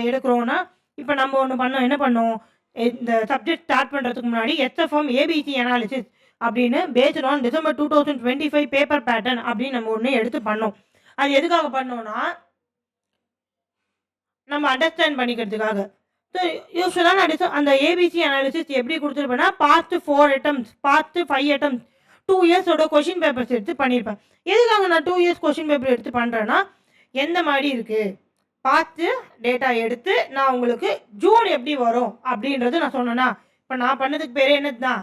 எடுக்கிறோன்னா இப்போ நம்ம என்ன பண்ணோம்? இந்த சப்ஜெக்ட் ஸ்டார்ட் பண்ணுறதுக்கு முன்னாடி எஸ்எஃப்எம் ஏபிசி அனாலிசிஸ் அப்படின்னு based on December 2025 paper pattern அப்படின்னு நம்ம ஒன்று எடுத்து பண்ணோம். அது எதுக்காக பண்ணோம்னா நம்ம அண்டர்ஸ்டாண்ட் பண்ணிக்கிறதுக்காக. ஸோ யூஸ்வலாக நான் அந்த ஏபிசி அனாலிசிஸ் எப்படி கொடுத்துருப்பேன்னா பாஸ்ட் 4 attempts, பாஸ்ட் 5 attempts, 2 இயர்ஸோட கொஷின் பேப்பர்ஸ் எடுத்து பண்ணியிருப்பேன். எதுக்காக நான் 2 இயர்ஸ் கொஷின் பேப்பர் எடுத்து பண்ணுறேன்னா எந்த மாதிரி இருக்குது பார்த்து டேட்டா எடுத்து நான் உங்களுக்கு ஜூன் எப்படி வரும் அப்படின்றது நான் சொன்னேன்னா இப்போ நான் பண்ணதுக்கு பேர் என்னது தான்?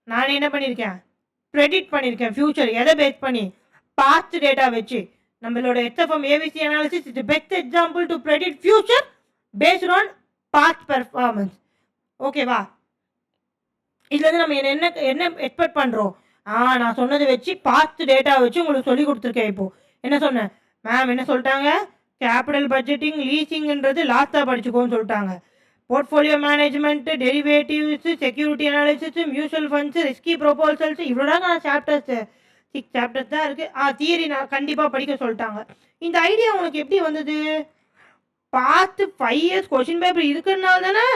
நான் என்ன பண்ணியிருக்கேன்? ப்ரெடிக்ட் பண்ணியிருக்கேன். ஃப்யூச்சர் எதை பேஸ் பண்ணி? பாஸ்ட் டேட்டா வச்சு. நம்மளோட SFM ABC analysis is best example to predict future based on past performance. ஓகேவா? இதுலேருந்து நம்ம என்ன எக்ஸ்பெக்ட் பண்ணுறோம்? நான் சொன்னதை வச்சு பாஸ்ட் டேட்டா வச்சு உங்களுக்கு சொல்லி கொடுத்துருக்கேன். இப்போது என்ன சொன்னேன்? மேம் என்ன சொல்லிட்டாங்க? கேபிட்டல் பட்ஜெட்டிங், லீசிங்ன்றது லாஸ்ட்டாக படிச்சுக்கோன்னு சொல்லிட்டாங்க. Portfolio management, derivatives, security analysis, mutual funds, risky proposals, இவ்வளோதான் நான் சாப்டர்ஸ் 6 சாப்டர்ஸ் தான் இருக்குது. தியரி நான் கண்டிப்பாக படிக்க சொல்லிட்டாங்க. இந்த ஐடியா உனக்கு எப்படி வந்தது? பார்த்து 5 இயர்ஸ் கொஷின் பேப்பர் இருக்கிறதுனால தானே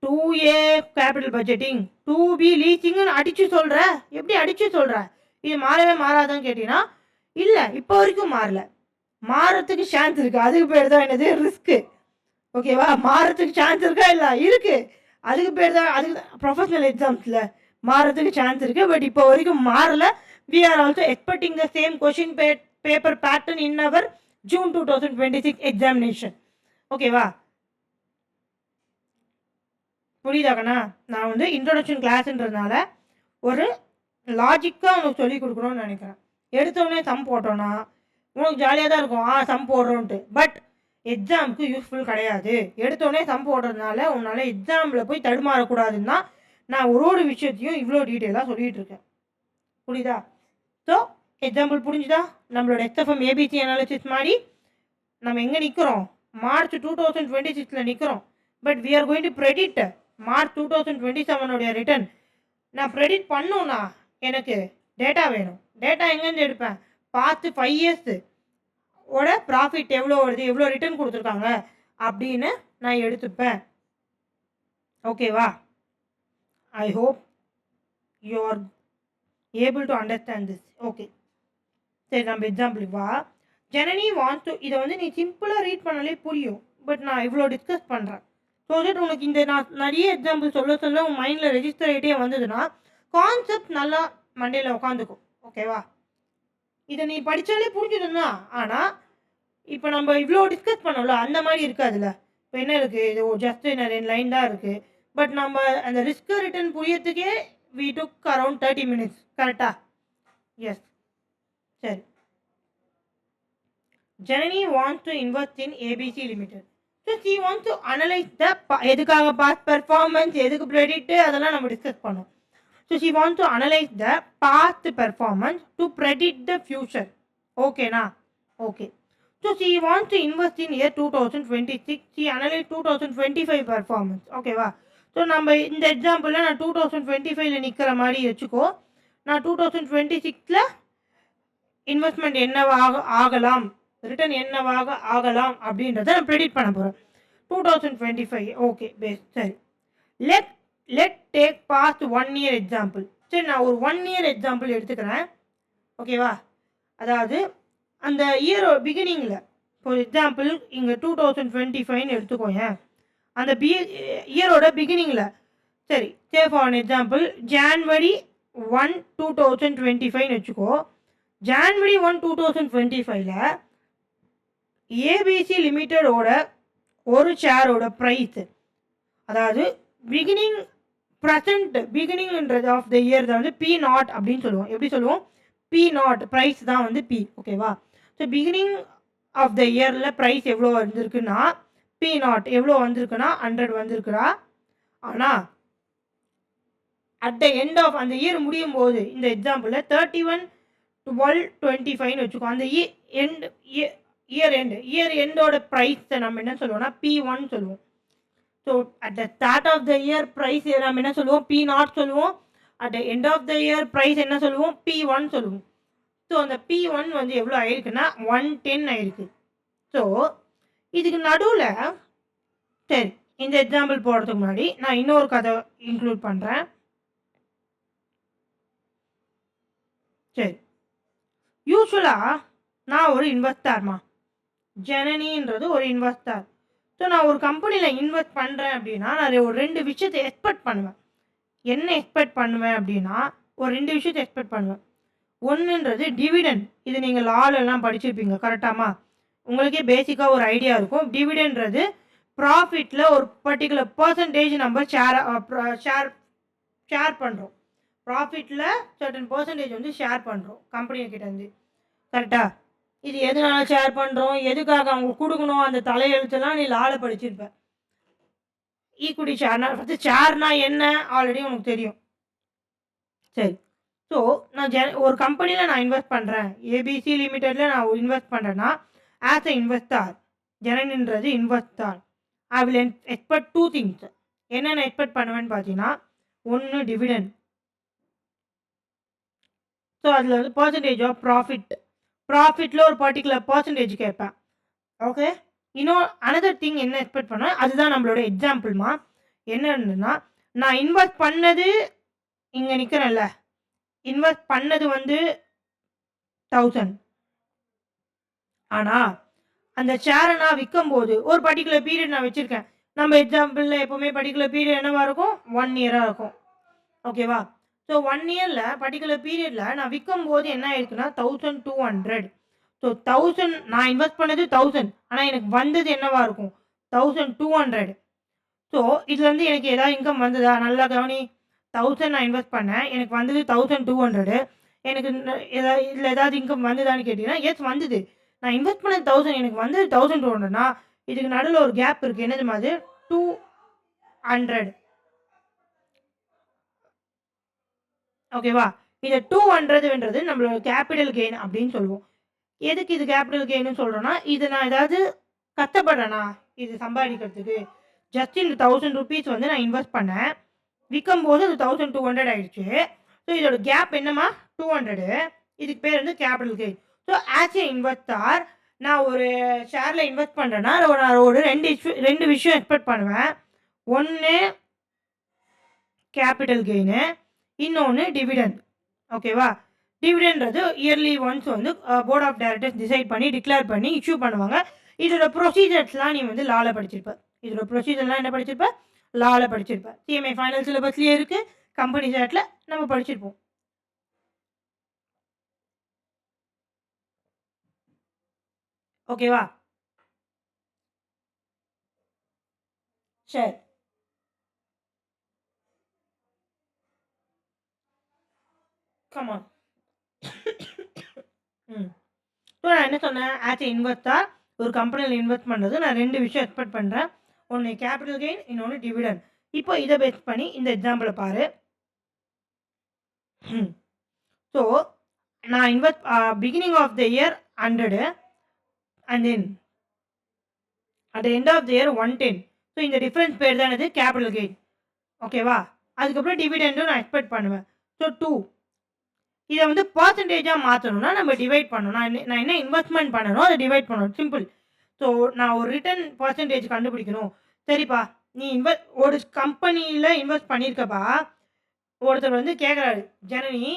2A கேபிட்டல் பட்ஜெட்டிங், 2B லீசிங்னு அடித்து சொல்கிற. எப்படி அடித்து சொல்கிற? இது மாறவே மாறாதான்னு கேட்டிங்கன்னா இல்லை, இப்போ வரைக்கும் மாறல. மாறத்துக்கு சான்ஸ் இருக்குது. அதுக்கு பேர் தான் என்னது? ரிஸ்க்கு. ஓகேவா? மாறத்துக்கு சான்ஸ் இருக்கா? இல்லை, இருக்குது. அதுக்கு பேர் தான், அதுக்கு ப்ரொஃபஷனல் எக்ஸாம்ஸில் மாறத்துக்கு சான்ஸ் இருக்குது. பட் இப்போ வரைக்கும் மாறல. We are also expecting the same question paper pattern in our June 2026 examination. ஓகேவா? புரியுதாக்கண்ணா? நான் வந்து இன்ட்ரோடக்ஷன் கிளாஸ்ன்றதுனால ஒரு லாஜிக்காக உனக்கு சொல்லிக் கொடுக்கணும்னு நினைக்கிறேன். எடுத்தோடனே சம் போட்டோன்னா உனக்கு ஜாலியாக தான் இருக்கும், சம் போடுறோன்ட்டு. பட் எக்ஸாமுக்கு யூஸ்ஃபுல் கிடையாது. எடுத்தோடனே சம் போடுறதுனால உன்னால் எக்ஸாமில் போய் தடுமாறக்கூடாதுன்னு தான் நான் ஒரு விஷயத்தையும் இவ்வளோ டீட்டெயிலாக சொல்லிகிட்டு இருக்கேன். புரியுதா? ஸோ எக்ஸாம்பிள் புரிஞ்சுதா? நம்மளோட எஸ்எஃப்எம் ஏபிசி அனாலிசிஸ் மாதிரி நம்ம எங்கே நிற்கிறோம்? மார்ச் 2026 நிற்கிறோம். But we are going to predict March 2027 return. நான் ப்ரெடிக்ட் பண்ணணும்னா எனக்கு டேட்டா வேணும். டேட்டா எங்கேருந்து எடுப்பேன்? பார்த்து 5 இயர்ஸ் ஓட ப்ராஃபிட் எவ்வளோ வருது, எவ்வளோ ரிட்டர்ன் கொடுத்துருக்காங்க அப்படின்னு நான் எடுத்துப்பேன். ஓகேவா? I hope you are able to understand this. Okay, சரி, நம்ம எக்ஸாம்பிளுக்கு வா. ஜனனி வாண்ட்ஸ் டு, இதை வந்து நீ சிம்பிளாக ரீட் பண்ணாலே புரியும். பட் நான் இவ்வளோ டிஸ்கஸ் பண்ணுறேன். ஸோ தட் உனக்கு இந்த நான் நிறைய எக்ஸாம்பிள் சொல்ல உன் மைண்டில் ரெஜிஸ்டர் ஆகிட்டே வந்ததுன்னா கான்செப்ட் நல்லா மண்டையில் உட்காந்துக்கும். ஓகேவா? இதை நீ படித்தாலே புரிஞ்சுதுன்னா. ஆனால் இப்போ நம்ம இவ்வளோ டிஸ்கஸ் பண்ணோம்ல, அந்த மாதிரி இருக்காதுல்ல. இப்போ என்ன இருக்குது, இது ஜஸ்ட் என்ன 2 லைன் தான் இருக்குது. பட் நம்ம அந்த ரிஸ்க் ரிட்டர்ன் புரியறதுக்கே வி டுக் அரவுண்ட் 30 minutes. கரெக்டா? எஸ். சரி. Janani wants to invest in ABC limited. So she wants to analyse the எதுக்காக பாஸ்ட் பெர்ஃபார்மன்ஸ், எதுக்கு ப்ரெடிக்ட், அதெல்லாம் நம்ம டிஸ்கஸ் பண்ணோம். So she wants to analyse the past performance to predict the future. ஓகேண்ணா? Okay. So she wants to invest in year 2026. She analyse 2025 performance. ஓகேவா? So நம்ம இந்த எக்ஸாம்பிளில் நான் 2025 நிற்கிற மாதிரி வச்சுக்கோ. நான் 2026 இன்வெஸ்ட்மெண்ட் என்னவாக ஆகலாம், ரிட்டர்ன் என்னவாக ஆகலாம் அப்படின்றத நான் ப்ரெடிக்ட் பண்ண போகிறேன். 2025. Okay, best. சரி, லெட் டேக் பாஸ்ட் 1 year எக்ஸாம்பிள். சரி, நான் ஒரு 1 year எக்ஸாம்பிள் எடுத்துக்கிறேன். ஓகேவா? அதாவது அந்த இயர் பிகினிங்கில், ஃபார் எக்ஸாம்பிள் இங்கே 2025 எடுத்துக்கோங்க. அந்த இயரோட பிகினிங்கில், சரி, சே ஃபார் எக்ஸாம்பிள் January 1, 2025 வச்சுக்கோ. January 1, 2025 ஏபிசி லிமிட்டடோட ஒரு ஷேரோட ப்ரைஸ், அதாவது பிகினிங்ன்றது ஆஃப் த இயர் தான் வந்து P0 அப்படின்னு சொல்லுவோம். எப்படி சொல்லுவோம்? P0 ப்ரைஸ் தான் வந்து P. ஓகேவா? ஸோ பிகினிங் ஆஃப் த இயரில் ப்ரைஸ் எவ்வளோ வந்திருக்குன்னா P0 எவ்வளோ வந்திருக்குன்னா 100 வந்திருக்குறா. ஆனால் அட் த எண்ட் ஆஃப் அந்த இயர் முடியும் போது, இந்த எக்ஸாம்பிளில் 31/12/25 வச்சுக்கோ. அந்த இயர் எண்டோட ப்ரைஸை நம்ம என்ன சொல்லுவோம்னா P1 சொல்லுவோம். So at the start of the year price நம்ம என்ன சொல்லுவோம்? P0 சொல்லுவோம். At the end of the year price என்ன சொல்லுவோம்? P1 சொல்லுவோம். ஸோ அந்த P1 வந்து எவ்வளோ ஆயிருக்குன்னா 110 ஆயிருக்கு. ஸோ இதுக்கு நடுவில், சரி, இந்த எக்ஸாம்பிள் போடுறதுக்கு முன்னாடி நான் இன்னொரு கதை இன்க்ளூட் பண்ணுறேன். சரி, யூஸ்வலாக நான் ஒரு இன்வெஸ்டர்மா, ஜனனின்றது ஒரு இன்வெஸ்டர். ஸோ நான் ஒரு கம்பெனியில் இன்வெஸ்ட் பண்ணுறேன் அப்படின்னா நான் ஒரு 2 விஷயத்தை எக்ஸ்பெக்ட் பண்ணுவேன். என்ன எக்ஸ்பெக்ட் பண்ணுவேன் அப்படின்னா ஒரு 2 விஷயத்தை எக்ஸ்பெக்ட் பண்ணுவேன். ஒன்றுன்றது டிவிடெண்ட். இது நீங்கள் லாலெல்லாம் படிச்சிருப்பீங்க, கரெக்டாமா? உங்களுக்கே பேசிக்காக ஒரு ஐடியா இருக்கும். டிவிடெண்ட்றது ப்ராஃபிட்டில் ஒரு பர்டிகுலர் பர்சன்டேஜ் நம்ம ஷேர் பண்ணுறோம். ப்ராஃபிட்டில் சர்டன் பர்சன்டேஜ் வந்து ஷேர் பண்ணுறோம் கம்பெனிக்கிட்டேருந்து. கரெக்டாக? இது எதனால ஷேர் பண்ணுறோம், எதுக்காக அவங்க கொடுக்கணும், அந்த தலையெழுத்தெல்லாம் நீ லால படிச்சிருப்ப. ஈக்குவிட்டி ஷேர்னா ஃபஸ்ட்டு ஷேர்னா என்ன ஆல்ரெடி உனக்கு தெரியும். சரி, ஸோ நான் ஒரு கம்பெனியில் நான் இன்வெஸ்ட் பண்ணுறேன், ஏபிசி லிமிட்டடில் நான் இன்வெஸ்ட் பண்ணுறேன்னா ஆஸ் எ இன்வெஸ்டார், ஜனனின்றது investor, I will expect 2 things. என்னென்ன எக்ஸ்பெக்ட் பண்ணுவேன்னு பார்த்தீங்கன்னா, ஒன்று டிவிடெண்ட். ஸோ அதில் வந்து பர்சன்டேஜ் ஆஃப் ப்ராஃபிட்டில் ஒரு பர்டிகுலர் பர்சன்டேஜ் கேட்பேன். ஓகே, இன்னும் அனதர் திங் என்ன எக்ஸ்பெக்ட் பண்ணேன், அதுதான் நம்மளோட எக்ஸாம்பிள்மா. என்னன்னா, நான் இன்வெஸ்ட் பண்ணது இங்கே நிற்கிறேன்ல, இன்வெஸ்ட் பண்ணது வந்து 1000. ஆனால் அந்த ஷேரை நான் விற்கும்போது ஒரு பர்டிகுலர் பீரியட் நான் வச்சுருக்கேன். நம்ம எக்ஸாம்பிளில் எப்போவுமே பர்டிகுலர் பீரியட் என்னவா இருக்கும்? 1 இயராக இருக்கும். ஓகேவா? ஸோ 1 இயரில் பர்டிகுலர் பீரியடில் நான் விற்கும்போது என்ன ஆயிருக்குன்னா 1200. ஸோ 1000 நான் இன்வெஸ்ட் பண்ணது 1000, ஆனால் எனக்கு வந்தது என்னவா இருக்கும்? 1200. ஸோ இதுலேருந்து எனக்கு ஏதாவது இன்கம் வந்ததா? நல்லா கவனி. 1000 நான் இன்வெஸ்ட் பண்ணேன். எனக்கு வந்தது 1200. எனக்கு இதில் ஏதாவது இன்கம் வந்ததான்னு கேட்டிங்கன்னா, எஸ் வந்தது. நான் இன்வெஸ்ட் பண்ணது 1000, எனக்கு வந்தது 1200னா இதுக்கு நடுவில் ஒரு கேப் இருக்குது. என்னதுமா அது? 200. ஓகேவா? இதை 200ன்றது நம்மளோட கேபிட்டல் கெயின் அப்படின்னு சொல்லுவோம். எதுக்கு இது கேபிட்டல் கெயின்னு சொல்கிறோன்னா, இது நான் ஏதாவது கஷ்டப்படுறேனா இது சம்பாதிக்கிறதுக்கு? ஜஸ்ட் இந்த 1000 ருபீஸ் வந்து நான் இன்வெஸ்ட் பண்ணேன். விற்கும்போது அது 1200 ஆயிடுச்சு. ஸோ இதோட கேப் என்னம்மா? 200. இதுக்கு பேர் வந்து capital gain. So as a investor நான் ஒரு ஷேரில் இன்வெஸ்ட் பண்ணுறேன்னா நான் ஒரு ரெண்டு விஷயம் எக்ஸ்பெக்ட் பண்ணுவேன். ஒன்று கேபிட்டல் கெயின், இன்னொன்று டிவிடெண்ட். ஓகேவா? டிவிடெண்ட்றது இயர்லி ஒன்ஸ் வந்து போர்ட் ஆஃப் டைரக்டர்ஸ் டிசைட் பண்ணி டிக்ளேர் பண்ணி இஷ்யூ பண்ணுவாங்க. இதோட ப்ரொசீஜர்ஸ்லாம் நீ வந்து லாவில் படிச்சிருப்ப. இதோட ப்ரொசீஜர்லாம் என்ன படிச்சிருப்ப? லாவில் படிச்சிருப்ப. சிஎம்ஏ ஃபைனல் சிலபஸ்லேயே இருக்குது. கம்பெனிஸ் ஆக்டில் நம்ம படிச்சிருப்போம். ஓகேவா? சரி. கமான். ஸோ நான் என்ன சொன்னேன்? ஆஸ் ஏ இன்வெஸ்டார் ஒரு கம்பெனியில் இன்வெஸ்ட் பண்ணுறது நான் 2 விஷயம் எக்ஸ்பெக்ட் பண்ணுறேன். ஒன்று கேபிட்டல் கெயின், இன்னொன்று டிவிடெண்ட். இப்போ இதை பேஸ் பண்ணி இந்த எக்ஸாம்பிளை பாரு. ஸோ நான் invest beginning of the year 100 and then at the end of the year 110. So இந்த டிஃப்ரென்ஸ் பேர் தான் இது கேபிட்டல் கெயின். ஓகேவா? அதுக்கப்புறம் டிவிடெண்டும் நான் எக்ஸ்பெக்ட் பண்ணுவேன். ஸோ 2 இதை வந்து பர்சன்டேஜாக மாற்றணும்னா நம்ம டிவைட் பண்ணணும். நான் என்ன இன்வெஸ்ட்மெண்ட் பண்ணணும் அதை டிவைட் பண்ணணும். சிம்பிள். ஸோ நான் ஒரு ரிட்டர்ன் பர்சன்டேஜ் கண்டுபிடிக்கணும். சரிப்பா, நீ ஒரு கம்பெனியில் இன்வெஸ்ட் பண்ணியிருக்கப்பா. ஒருத்தர் வந்து கேட்குறாரு, ஜனனி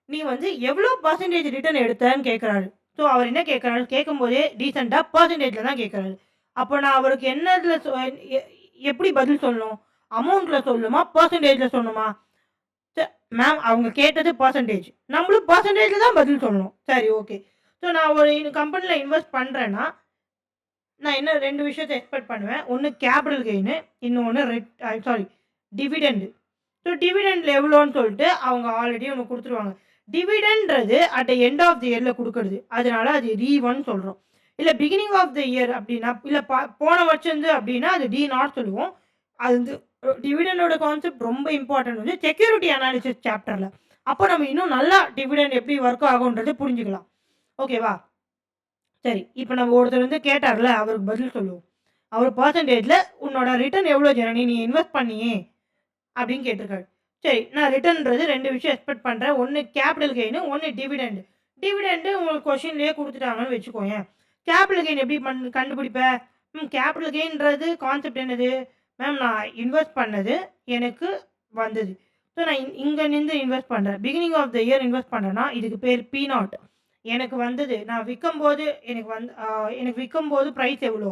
நீ வந்து எவ்வளோ பர்சன்டேஜ் ரிட்டர்ன் எடுத்தேன்னு கேட்குறாரு. ஸோ அவர் என்ன கேட்குறாரு? கேட்கும்போதே டீசெண்டாக பர்சன்டேஜில் தான் கேட்குறாரு. அப்போ நான் அவருக்கு என்னதில் எப்படி பதில் சொல்லணும்? அமௌண்ட்டில் சொல்லணுமா? பர்சன்டேஜில் சொல்லணுமா? மேம் அவங்க கேட்டது பர்சன்டேஜ், நம்மளும் பர்சன்டேஜில் தான் பதில் சொல்லணும். சரி, ஓகே. ஸோ நான் ஒரு கம்பெனியில் இன்வெஸ்ட் பண்ணுறேன்னா நான் என்ன 2 விஷயத்தை எக்ஸ்பெக்ட் பண்ணுவேன். ஒன்று கேபிட்டல் கெயின், இன்னொன்று டிவிடெண்ட். ஸோ டிவிடெண்டில் எவ்வளோன்னு சொல்லிட்டு அவங்க ஆல்ரெடி ஒன்று கொடுத்துருவாங்க. டிவிடெண்ட்றது at the end of the இயரில் கொடுக்குறது. அதனால அது D1 சொல்கிறோம். இல்லை பிகினிங் ஆஃப் த இயர் அப்படின்னா, இல்லை போன வருஷம் அப்படின்னா அது D0 சொல்லுவோம். அது வந்து டிவிடெண்டோட கான்செப்ட் ரொம்ப இம்பார்ட்டன்ட் வந்து செக்யூரிட்டி அனாலிசிஸ் சாப்டரில். அப்போ நம்ம இன்னும் நல்லா டிவிடெண்ட் எப்படி ஒர்க் ஆகுன்றது புரிஞ்சுக்கலாம். ஓகேவா? சரி, இப்போ நம்ம ஒருத்தர் வந்து கேட்டார்ல, அவருக்கு பதில் சொல்லுவோம். அவர் பர்சன்டேஜில் உன்னோட ரிட்டர்ன் எவ்வளோ ஜனனி நீ இன்வெஸ்ட் பண்ணியே அப்படின்னு கேட்டிருக்காரு. சரி, நான் ரிட்டர்ன்றது 2 விஷயம் எக்ஸ்பெக்ட் பண்ணுறேன். ஒன்று கேபிட்டல் கெயின், ஒன்று டிவிடெண்ட். டிவிடெண்டு உங்களுக்கு கொஷின்லேயே கொடுத்துட்டாங்கன்னு வச்சுக்கோங்க. கேபிட்டல் கெயின் எப்படி கண்டுபிடிப்பேன்? கேபிட்டல் கெயின்றது கான்செப்ட் என்னது? மேம் நான் இன்வெஸ்ட் பண்ணது எனக்கு வந்தது. ஸோ நான் இங்கே நின்று இன்வெஸ்ட் பண்ணுறேன். Beginning of the year invest பண்ணுறேன்னா இதுக்கு பேர் P0. எனக்கு வந்தது நான் விற்கும்போது எனக்கு விற்கும்போது ப்ரைஸ் எவ்வளோ?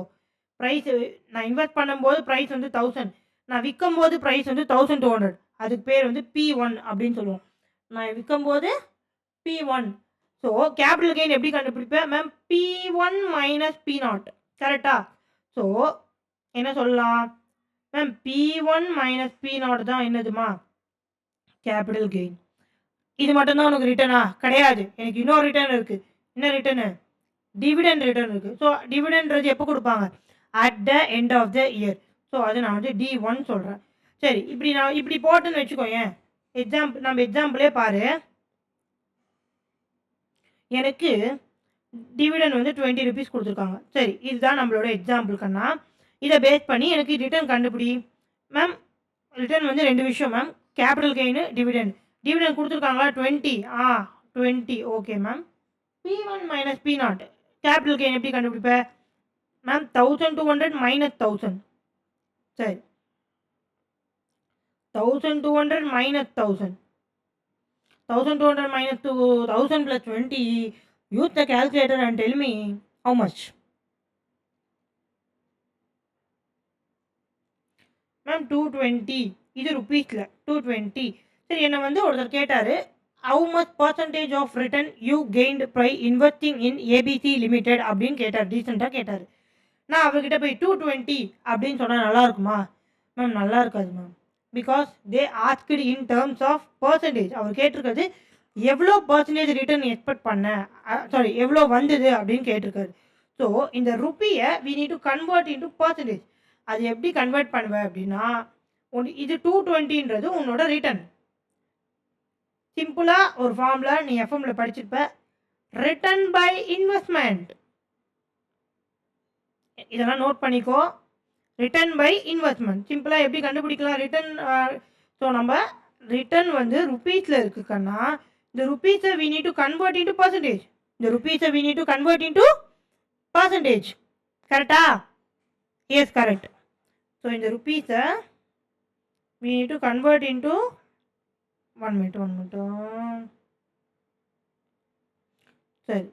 ப்ரைஸ் நான் இன்வெஸ்ட் பண்ணும்போது ப்ரைஸ் வந்து 1000. நான் விற்கும்போது ப்ரைஸ் வந்து 1200. அதுக்கு பேர் வந்து P1 அப்படின்னு சொல்லுவோம். நான் விற்கும்போது P1. ஸோ கேபிட்டல் கெயின் எப்படி கண்டுபிடிப்பேன்? Ma'am P1 minus P0. கரெக்டா? ஸோ என்ன சொல்லலாம்? மேம் P1 மைனஸ் P0 தான் என்னதுமா? Capital gain. இது மட்டும்தான் உனக்கு ரிட்டர்னா? கிடையாது. எனக்கு இன்னொரு ரிட்டர்ன் இருக்குது. என்ன ரிட்டர்னு? டிவிடெண்ட் ரிட்டர்ன் இருக்குது. ஸோ டிவிடெண்ட்றது எப்போ கொடுப்பாங்க? At the end of the year. So அது நான் வந்து D1 சொல்கிறேன். சரி, நான் இப்படி போட்டுன்னு வச்சுக்கோயேன். நம்ம எக்ஸாம்பிளே பாரு. எனக்கு டிவிடெண்ட் வந்து 20 ருபீஸ் கொடுத்துருக்காங்க. சரி, இதுதான் நம்மளோட எக்ஸாம்பிள் கண்ணா. இதை பேஸ் பண்ணி எனக்கு ரிட்டர்ன் கண்டுபிடி. மேம் ரிட்டர்ன் வந்து 2 விஷயம் ma'am. Capital gain, dividend. Dividend கொடுத்துருக்காங்களா? 20. 20. Okay ma'am. P1 minus P0. Capital gain எப்படி கண்டுபிடிப்ப? Ma'am 1200 minus 1000. சரி, 1200 minus 1000. 1200 minus 1000 plus 20. Use the calculator and tell me how much. Ma'am 220 இது ருபீஸில் 220. சரி என்னை வந்து ஒருத்தர் கேட்டார், how much percentage of return you gained by investing in ABC limited அப்படின்னு கேட்டார், டீசெண்டாக கேட்டார். நான் அவர்கிட்ட போய் 220 அப்படின்னு சொன்னால் நல்லா இருக்குமா? மேம் நல்லா இருக்காது ma'am, because they asked in terms of percentage. அவர் கேட்டிருக்கிறது எவ்வளோ பர்சன்டேஜ் ரிட்டர்ன் எக்ஸ்பெக்ட் பண்ணேன், சாரி எவ்வளோ வந்தது அப்படின்னு கேட்டிருக்காரு. ஸோ இந்த ருப்பியை we need to convert into percentage. அது எப்படி கன்வெர்ட் பண்ணுவேன் அப்படின்னா, இது 220ன்றது உன்னோட ரிட்டர்ன். சிம்பிளாக ஒரு ஃபார்மில் நீ எஃப்எம்ல படிச்சிருப்ப, ரிட்டர்ன் பை இன்வெஸ்ட்மெண்ட். இதெல்லாம் நோட் பண்ணிக்கோ. ரிட்டர்ன் பை இன்வெஸ்ட்மெண்ட் சிம்பிளாக எப்படி கண்டுபிடிக்கலாம் ரிட்டர்ன்? ஸோ நம்ம ரிட்டர்ன் வந்து ருப்பீஸில் இருக்குன்னா இந்த ருப்பீஸை we need to convert into percentage. இந்த ருப்பீஸை we need to convert into percentage. கரெக்டா? Yes correct. ஸோ இந்த ருப்பீஸை we need to convert into one minute சரி,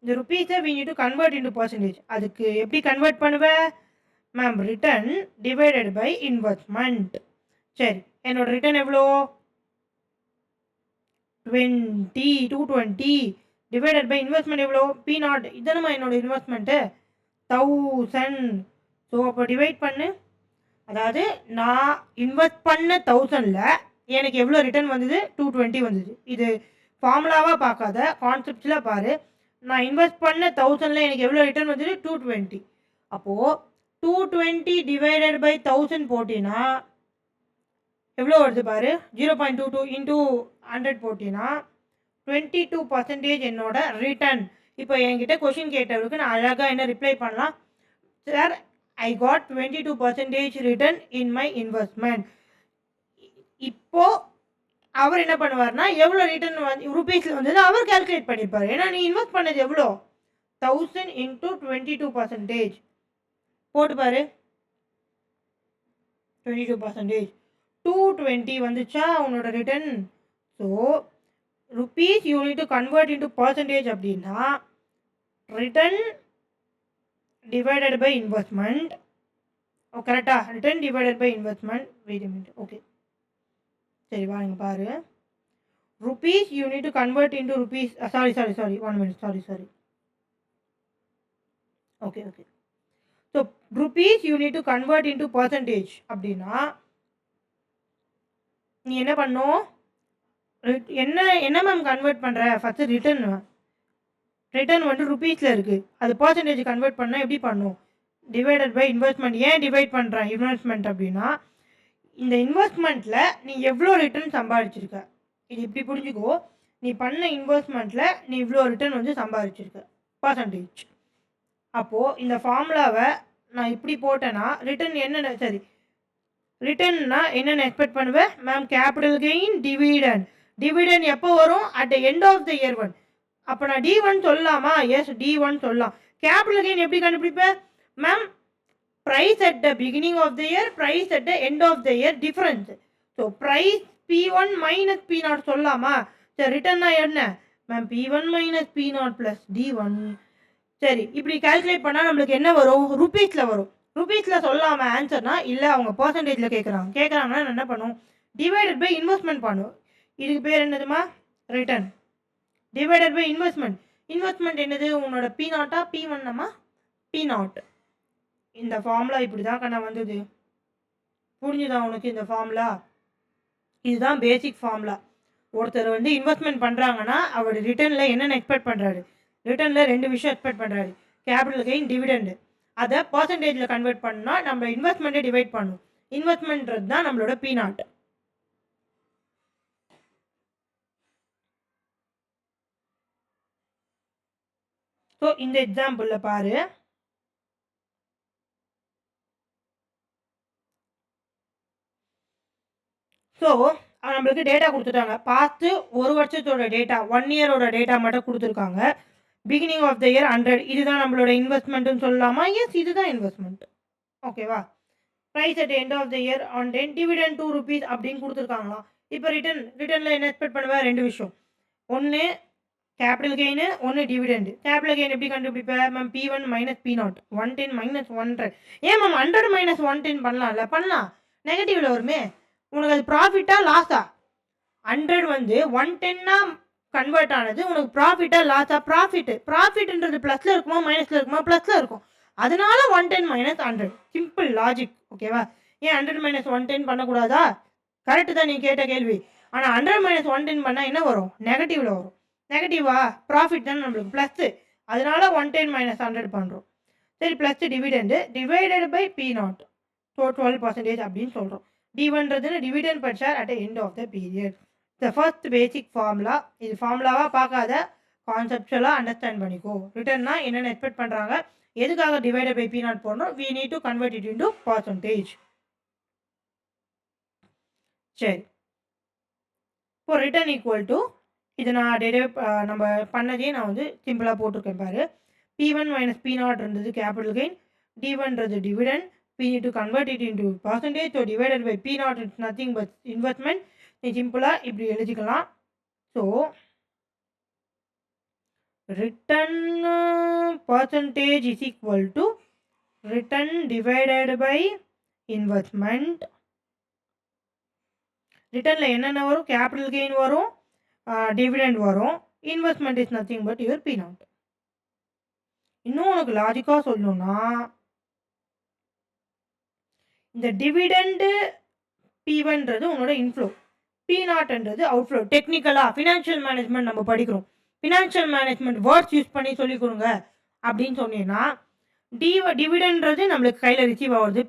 இந்த ருப்பீஸை we need to convert into percentage. அதுக்கு எப்படி கன்வெர்ட் பண்ணுவேன் ma'am? Return divided by investment. சரி, என்னோட ரிட்டர்ன் எவ்வளோ? 220 டிவைடட் பை இன்வெஸ்ட்மெண்ட் எவ்வளோ? P0. இதனமா என்னோட இன்வெஸ்ட்மெண்ட்டு 1000. ஸோ அப்போ டிவைட் பண்ணு. அதாவது நான் இன்வெஸ்ட் பண்ண 1000ல் எனக்கு எவ்வளோ ரிட்டர்ன் வந்தது? 220 வந்தது. இது ஃபார்முலாவாக பார்க்காத, கான்செப்டில் பாரு. நான் இன்வெஸ்ட் பண்ண 1000ல் எனக்கு எவ்வளோ ரிட்டர்ன் வந்தது? 220. அப்போது 220 டிவைடட் பை 1000 போட்டினா எவ்வளோ வருது பாரு? 0.22 இன்டூ 100 போட்டினா 22% என்னோட ரிட்டர்ன். இப்போ என்கிட்ட கொஷின் கேட்டவருக்கு நான் அழகாக என்ன ரிப்ளை பண்ணலாம்? Sir, I got 22% return in my investment. இப்போது அவர் என்ன பண்ணுவார்னா, எவ்வளோ ரிட்டர்ன் வந்து ருபீஸில் வந்தது அவர் கால்குலேட் பண்ணியிருப்பார். ஏன்னா நீ இன்வெஸ்ட் பண்ணது எவ்வளோ? 1000 இன்டூ 22% போட்டு பாரு. 22% 220 வந்துச்சா உன்னோட return? So rupees you need to convert into percentage அப்படின்னா ரிட்டர்ன் டிவைடட் பை இன்வெஸ்ட்மெண்ட். கரெக்டா? Return divided by investment. Wait a minute. Okay சரி வாங்க பாரு. Rupees you need to convert into rupees. Sorry 1 minute. Sorry okay. So rupees you need to convert into percentage அப்படின்னா நீ என்ன பண்ணும்? என்ன ma'am convert பண்ணுற? ஃபஸ்ட்டு ரிட்டர்ன் வந்து ருபீஸில் இருக்குது, அது பர்சன்டேஜ் கன்வெர்ட் பண்ணால் எப்படி பண்ணும்? Divided by investment. ஏன் டிவைட் பண்ணுறேன் இன்வெஸ்ட்மெண்ட் அப்படின்னா, இந்த இன்வெஸ்ட்மெண்ட்டில் நீ எவ்வளோ ரிட்டர்ன் சம்பாதிச்சிருக்க, இது இப்படி புரிஞ்சுக்கோ. நீ பண்ண இன்வெஸ்ட்மெண்ட்டில் நீ இவ்வளோ ரிட்டர்ன் வந்து சம்பாதிச்சிருக்க பர்சன்டேஜ். அப்போது இந்த ஃபார்முலாவை நான் இப்படி போட்டேன்னா ரிட்டர்ன் என்னென்ன? சரி, ரிட்டர்ன்னா என்னென்ன எக்ஸ்பெக்ட் பண்ணுவேன் மேம்? கேபிட்டல் கெயின், டிவிடெண்ட் எப்போ வரும்? At the end of the year 1. அப்போ நான் D1 சொல்லலாமா? எஸ், D1 சொல்லலாம். கேபிட்டல் கெயின் எப்படி கண்டுபிடிப்பேன் ma'am? Price at the beginning of the year, price at the end of the year difference. So price P1 minus P0 சொல்லலாமா? சரி, ரிட்டர்ன்னா என்ன ma'am? P1 minus P0 plus D1. சரி, இப்படி calculate பண்ணால் நம்மளுக்கு என்ன வரும்? ருபீஸில் வரும். ருபீஸில் சொல்லாமல் ஆன்சர்னா இல்லை, அவங்க பர்சன்டேஜில் கேட்குறாங்கன்னா நான் என்ன பண்ணும்? டிவைடட் பை இன்வெஸ்ட்மெண்ட் பண்ணுவோம். இதுக்கு பேர் என்னதுமா? Return divided by investment. Investment என்னது? உன்னோட P0 P1 P0. இந்த ஃபார்முலா இப்படி தான் கண்ணா வந்தது. புரிஞ்சுதான் உனக்கு இந்த ஃபார்முலா? இதுதான் பேசிக் ஃபார்முலா. ஒருத்தர் வந்து இன்வெஸ்ட்மெண்ட் பண்ணுறாங்கன்னா அவர் ரிட்டர்னில் என்னென்ன எக்ஸ்பெக்ட் பண்ணுறாரு? ரிட்டர்னில் 2 விஷயம் எக்ஸ்பெக்ட் பண்ணுறாரு, கேபிட்டல் கெயின், டிவிடெண்டு. அதை பர்சன்டேஜில் கன்வெர்ட் பண்ணால் நம்ம இன்வெஸ்ட்மெண்ட்டை டிவைட் பண்ணும். இன்வெஸ்ட்மெண்ட்றது தான் நம்மளோட P0. ஸோ இந்த எக்ஸாம்பிளில் பாரு. ஸோ நம்மளுக்கு டேட்டா கொடுத்துட்டாங்க. பார்த்து ஒரு வருஷத்தோட டேட்டா, 1 இயரோட டேட்டா மட்டும் கொடுத்துருக்காங்க. Beginning of the year 100. இதுதான் நம்மளோட இன்வெஸ்ட்மெண்ட்டுன்னு சொல்லலாமா? எஸ், இதுதான் இன்வெஸ்ட்மெண்ட். ஓகேவா? Price at end of the year on 10, dividend 2 rupees அப்படின்னு கொடுத்துருக்காங்களாம். இப்போ ரிட்டர்னில் என்ன எக்ஸ்பெக்ட் பண்ணுவேன்? 2 விஷயம். ஒன்று கேபிட்டல் கெயின் ஒன்று டிவிடெண்டு. கேபிட்டல் கெயின் எப்படி கண்டுபிடிப்பேன் ma'am? P1 minus P0 110 minus 100. ஏன் மேம் 100 மைனஸ் 110 பண்ணலாம்ல? பண்ணலாம், நெகட்டிவில் வருமே. உனக்கு அது ப்ராஃபிட்டா லாஸா? 100 வந்து 110 கன்வெர்ட் ஆனது உனக்கு ப்ராஃபிட்டா லாஸா? ப்ராஃபிட்ன்றது ப்ளஸில் இருக்குமா மைனஸில் இருக்குமா? ப்ளஸில் இருக்கும். அதனால 110 மைனஸ் 100. சிம்பிள் லாஜிக், ஓகேவா? ஏன் 100 மைனஸ் 110 பண்ணக்கூடாதா? கரெக்டு தான் நீ கேட்ட கேள்வி. ஆனால் 100 மைனஸ் 110 பண்ணால் என்ன வரும்? நெகட்டிவில் வரும். நெகட்டிவா? ப்ராஃபிட் தானே நம்மளுக்கு ப்ளஸ்ஸு, அதனால 110 மைனஸ் 100 பண்ணுறோம். சரி, plus dividend divided by P0 so 12% அப்படின்னு சொல்கிறோம். D1ன்றது dividend per share at end of the period. The first basic formula. இது ஃபார்முலாவாக பார்க்காத, கான்செப்டுவலாக அண்டர்ஸ்டாண்ட் பண்ணிக்கோ. ரிட்டர்ன்னா என்னென்ன எக்ஸ்பெக்ட் பண்ணுறாங்க, எதுக்காக டிவைடட் பை P0 போடணும், we need to convert it into percentage. சரி, இப்போ ரிட்டர்ன் ஈக்குவல் டு இது நான் நம்ம பண்ணதையே நான் வந்து சிம்பிளாக போட்டிருக்கேன் பாரு. P1 மைனஸ் P0 இருந்தது கேபிட்டல் கெயின், D1ன்றது dividend, we need to convert it into percentage, so divided by P0 is nothing but investment. நீ சிம்பிளாக இப்படி எழுதிக்கலாம். So return percentage is equal to return divided by investment. ரிட்டர்னில் என்னென்ன வரும்? Capital gain வரும், dividend வரும், investment is nothing but your P0. இன்னும் உனக்கு லாஜிக்காக சொல்லணும்னா இந்த டிவிடெண்டு P1ன்றது உன்னோட இன்ஃப்ளோ, P0ன்றது அவுட்ஃப்ளோ. டெக்னிக்கலாக ஃபினான்ஷியல் மேனேஜ்மெண்ட் நம்ம படிக்கிறோம். ஃபினான்ஷியல் மேனேஜ்மெண்ட் வேர்ட்ஸ் யூஸ் பண்ணி சொல்லிக் கொடுங்க அப்படின்னு சொன்னீங்கன்னா, டிவிடெண்ட்ன்றது நம்மளுக்கு கையில் ரிசீவ் ஆகுது.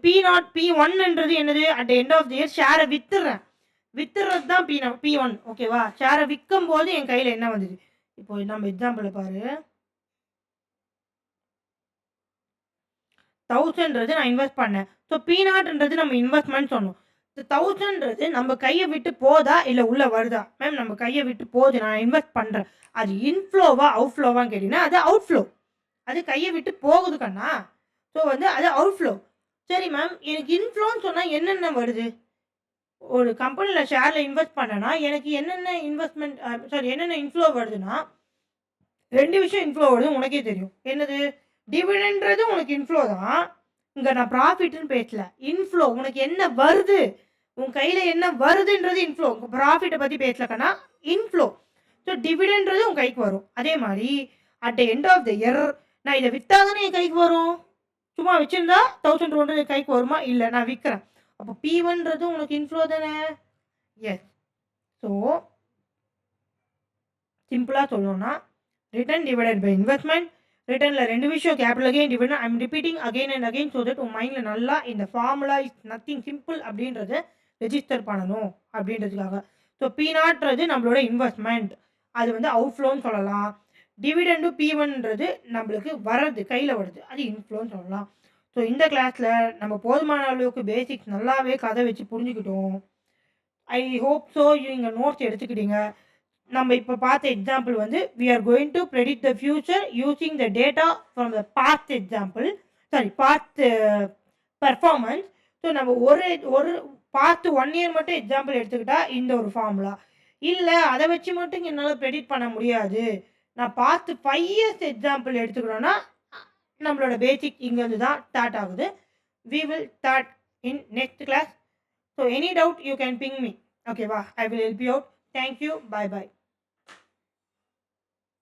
P1ன்றது என்னது? At end of the year ஷேரை வித்துறது தான் P1, ஓகேவா? ஷேரை விற்கும் போது என் கையில் என்ன வந்தது? இப்போ நம்ம எக்ஸாம்பிள் பாரு. 1000ன்றது நான் இன்வெஸ்ட் பண்ணேன். ஸோ P0ன்றது நம்ம இன்வெஸ்ட்மெண்ட் சொன்னோம். இந்த 1000ன்றது நம்ம கையை விட்டு போதா இல்லை உள்ளே வருதா? மேம் நம்ம கையை விட்டு போகுது, நான் இன்வெஸ்ட் பண்ணுறேன். அது இன்ஃப்ளோவா அவுட்ஃப்ளோவான்னு கேட்டிங்கன்னா அது அவுட்ஃப்ளோ. அது கையை விட்டு போகுது கண்ணா. ஸோ வந்து அது அவுட்ஃப்ளோ. சரி மேம், எனக்கு இன்ஃப்ளோன்னு சொன்னால் என்னென்ன வருது? ஒரு கம்பெனியில் ஷேரில் இன்வெஸ்ட் பண்ணேன்னா எனக்கு என்னென்ன என்னென்ன இன்ஃப்ளோ வருதுன்னா, 2 விஷயம் இன்ஃப்ளோ வருது, உனக்கே தெரியும். என்னது? டிவிடெண்ட்ன்றது உனக்கு இன்ஃப்ளோ தான். இங்கே நான் ப்ராஃபிட்னு பேசல, இன்ஃப்ளோ. உனக்கு என்ன வருது, உன் கையில் என்ன வருதுன்றது இன்ஃப்ளோ. உங்கள் ப்ராஃபிட்டை பற்றி பேசலக்கன்னா இன்ஃப்ளோ. ஸோ டிவிடெண்ட்ன்றது உன் கைக்கு வரும். அதே மாதிரி at the end of the year நான் இதை விற்றா தானே என் கைக்கு வரும். சும்மா வச்சுருந்தா 1200 என் கைக்கு வருமா? இல்லை, நான் விற்கிறேன். அப்போ P1ன்றது உனக்கு இன்ஃப்ளோ தானே? எஸ். ஸோ சிம்பிளாக சொல்லணும்னா ரிட்டர்ன் டிவைடட் பை இன்வெஸ்ட்மெண்ட். ரிட்டர்னில் 2 விஷயம், capital gain, dividend. I'm repeating again and again so that உன் மைண்டில் நல்லா இந்த ஃபார்முலா இஸ் நத்திங் சிம்பிள் அப்படின்றத ரெஜிஸ்டர் பண்ணணும் அப்படின்றதுக்காக. ஸோ P0ன்றது நம்மளோட இன்வெஸ்ட்மெண்ட், அது வந்து அவுட்ஃப்ளோன்னு சொல்லலாம். டிவிடெண்டு P1ன்றது நம்மளுக்கு வர்றது, கையில் வருது, அது இன்ஃப்ளோன்னு சொல்லலாம். ஸோ இந்த கிளாஸில் நம்ம போதுமான அளவுக்கு பேசிக்ஸ் நல்லாவே கதை வச்சு புரிஞ்சுக்கிட்டோம். ஐ ஹோப் ஸோ நீங்கள் நோட்ஸ் எடுத்துக்கிட்டீங்க. நம்ம இப்போ பார்த்த எக்ஸாம்பிள் வந்து we are going to predict the future using the data from the past example, past performance. So நம்ம ஒரு past 1 year மட்டும் எக்ஸாம்பிள் எடுத்துக்கிட்டா இந்த ஒரு ஃபார்முலா இல்லை, அதை வச்சு மட்டும் என்னால் ப்ரெடிக்ட் பண்ண முடியாது, நான் past 5 years எக்ஸாம்பிள் எடுத்துக்கிறோன்னா நம்மளோட பேசிக் இங்கேருந்து தான் ஸ்டார்ட் ஆகுது. we will start in next class. So any doubt you can ping me, okay? I will help you out. Thank you. Bye bye.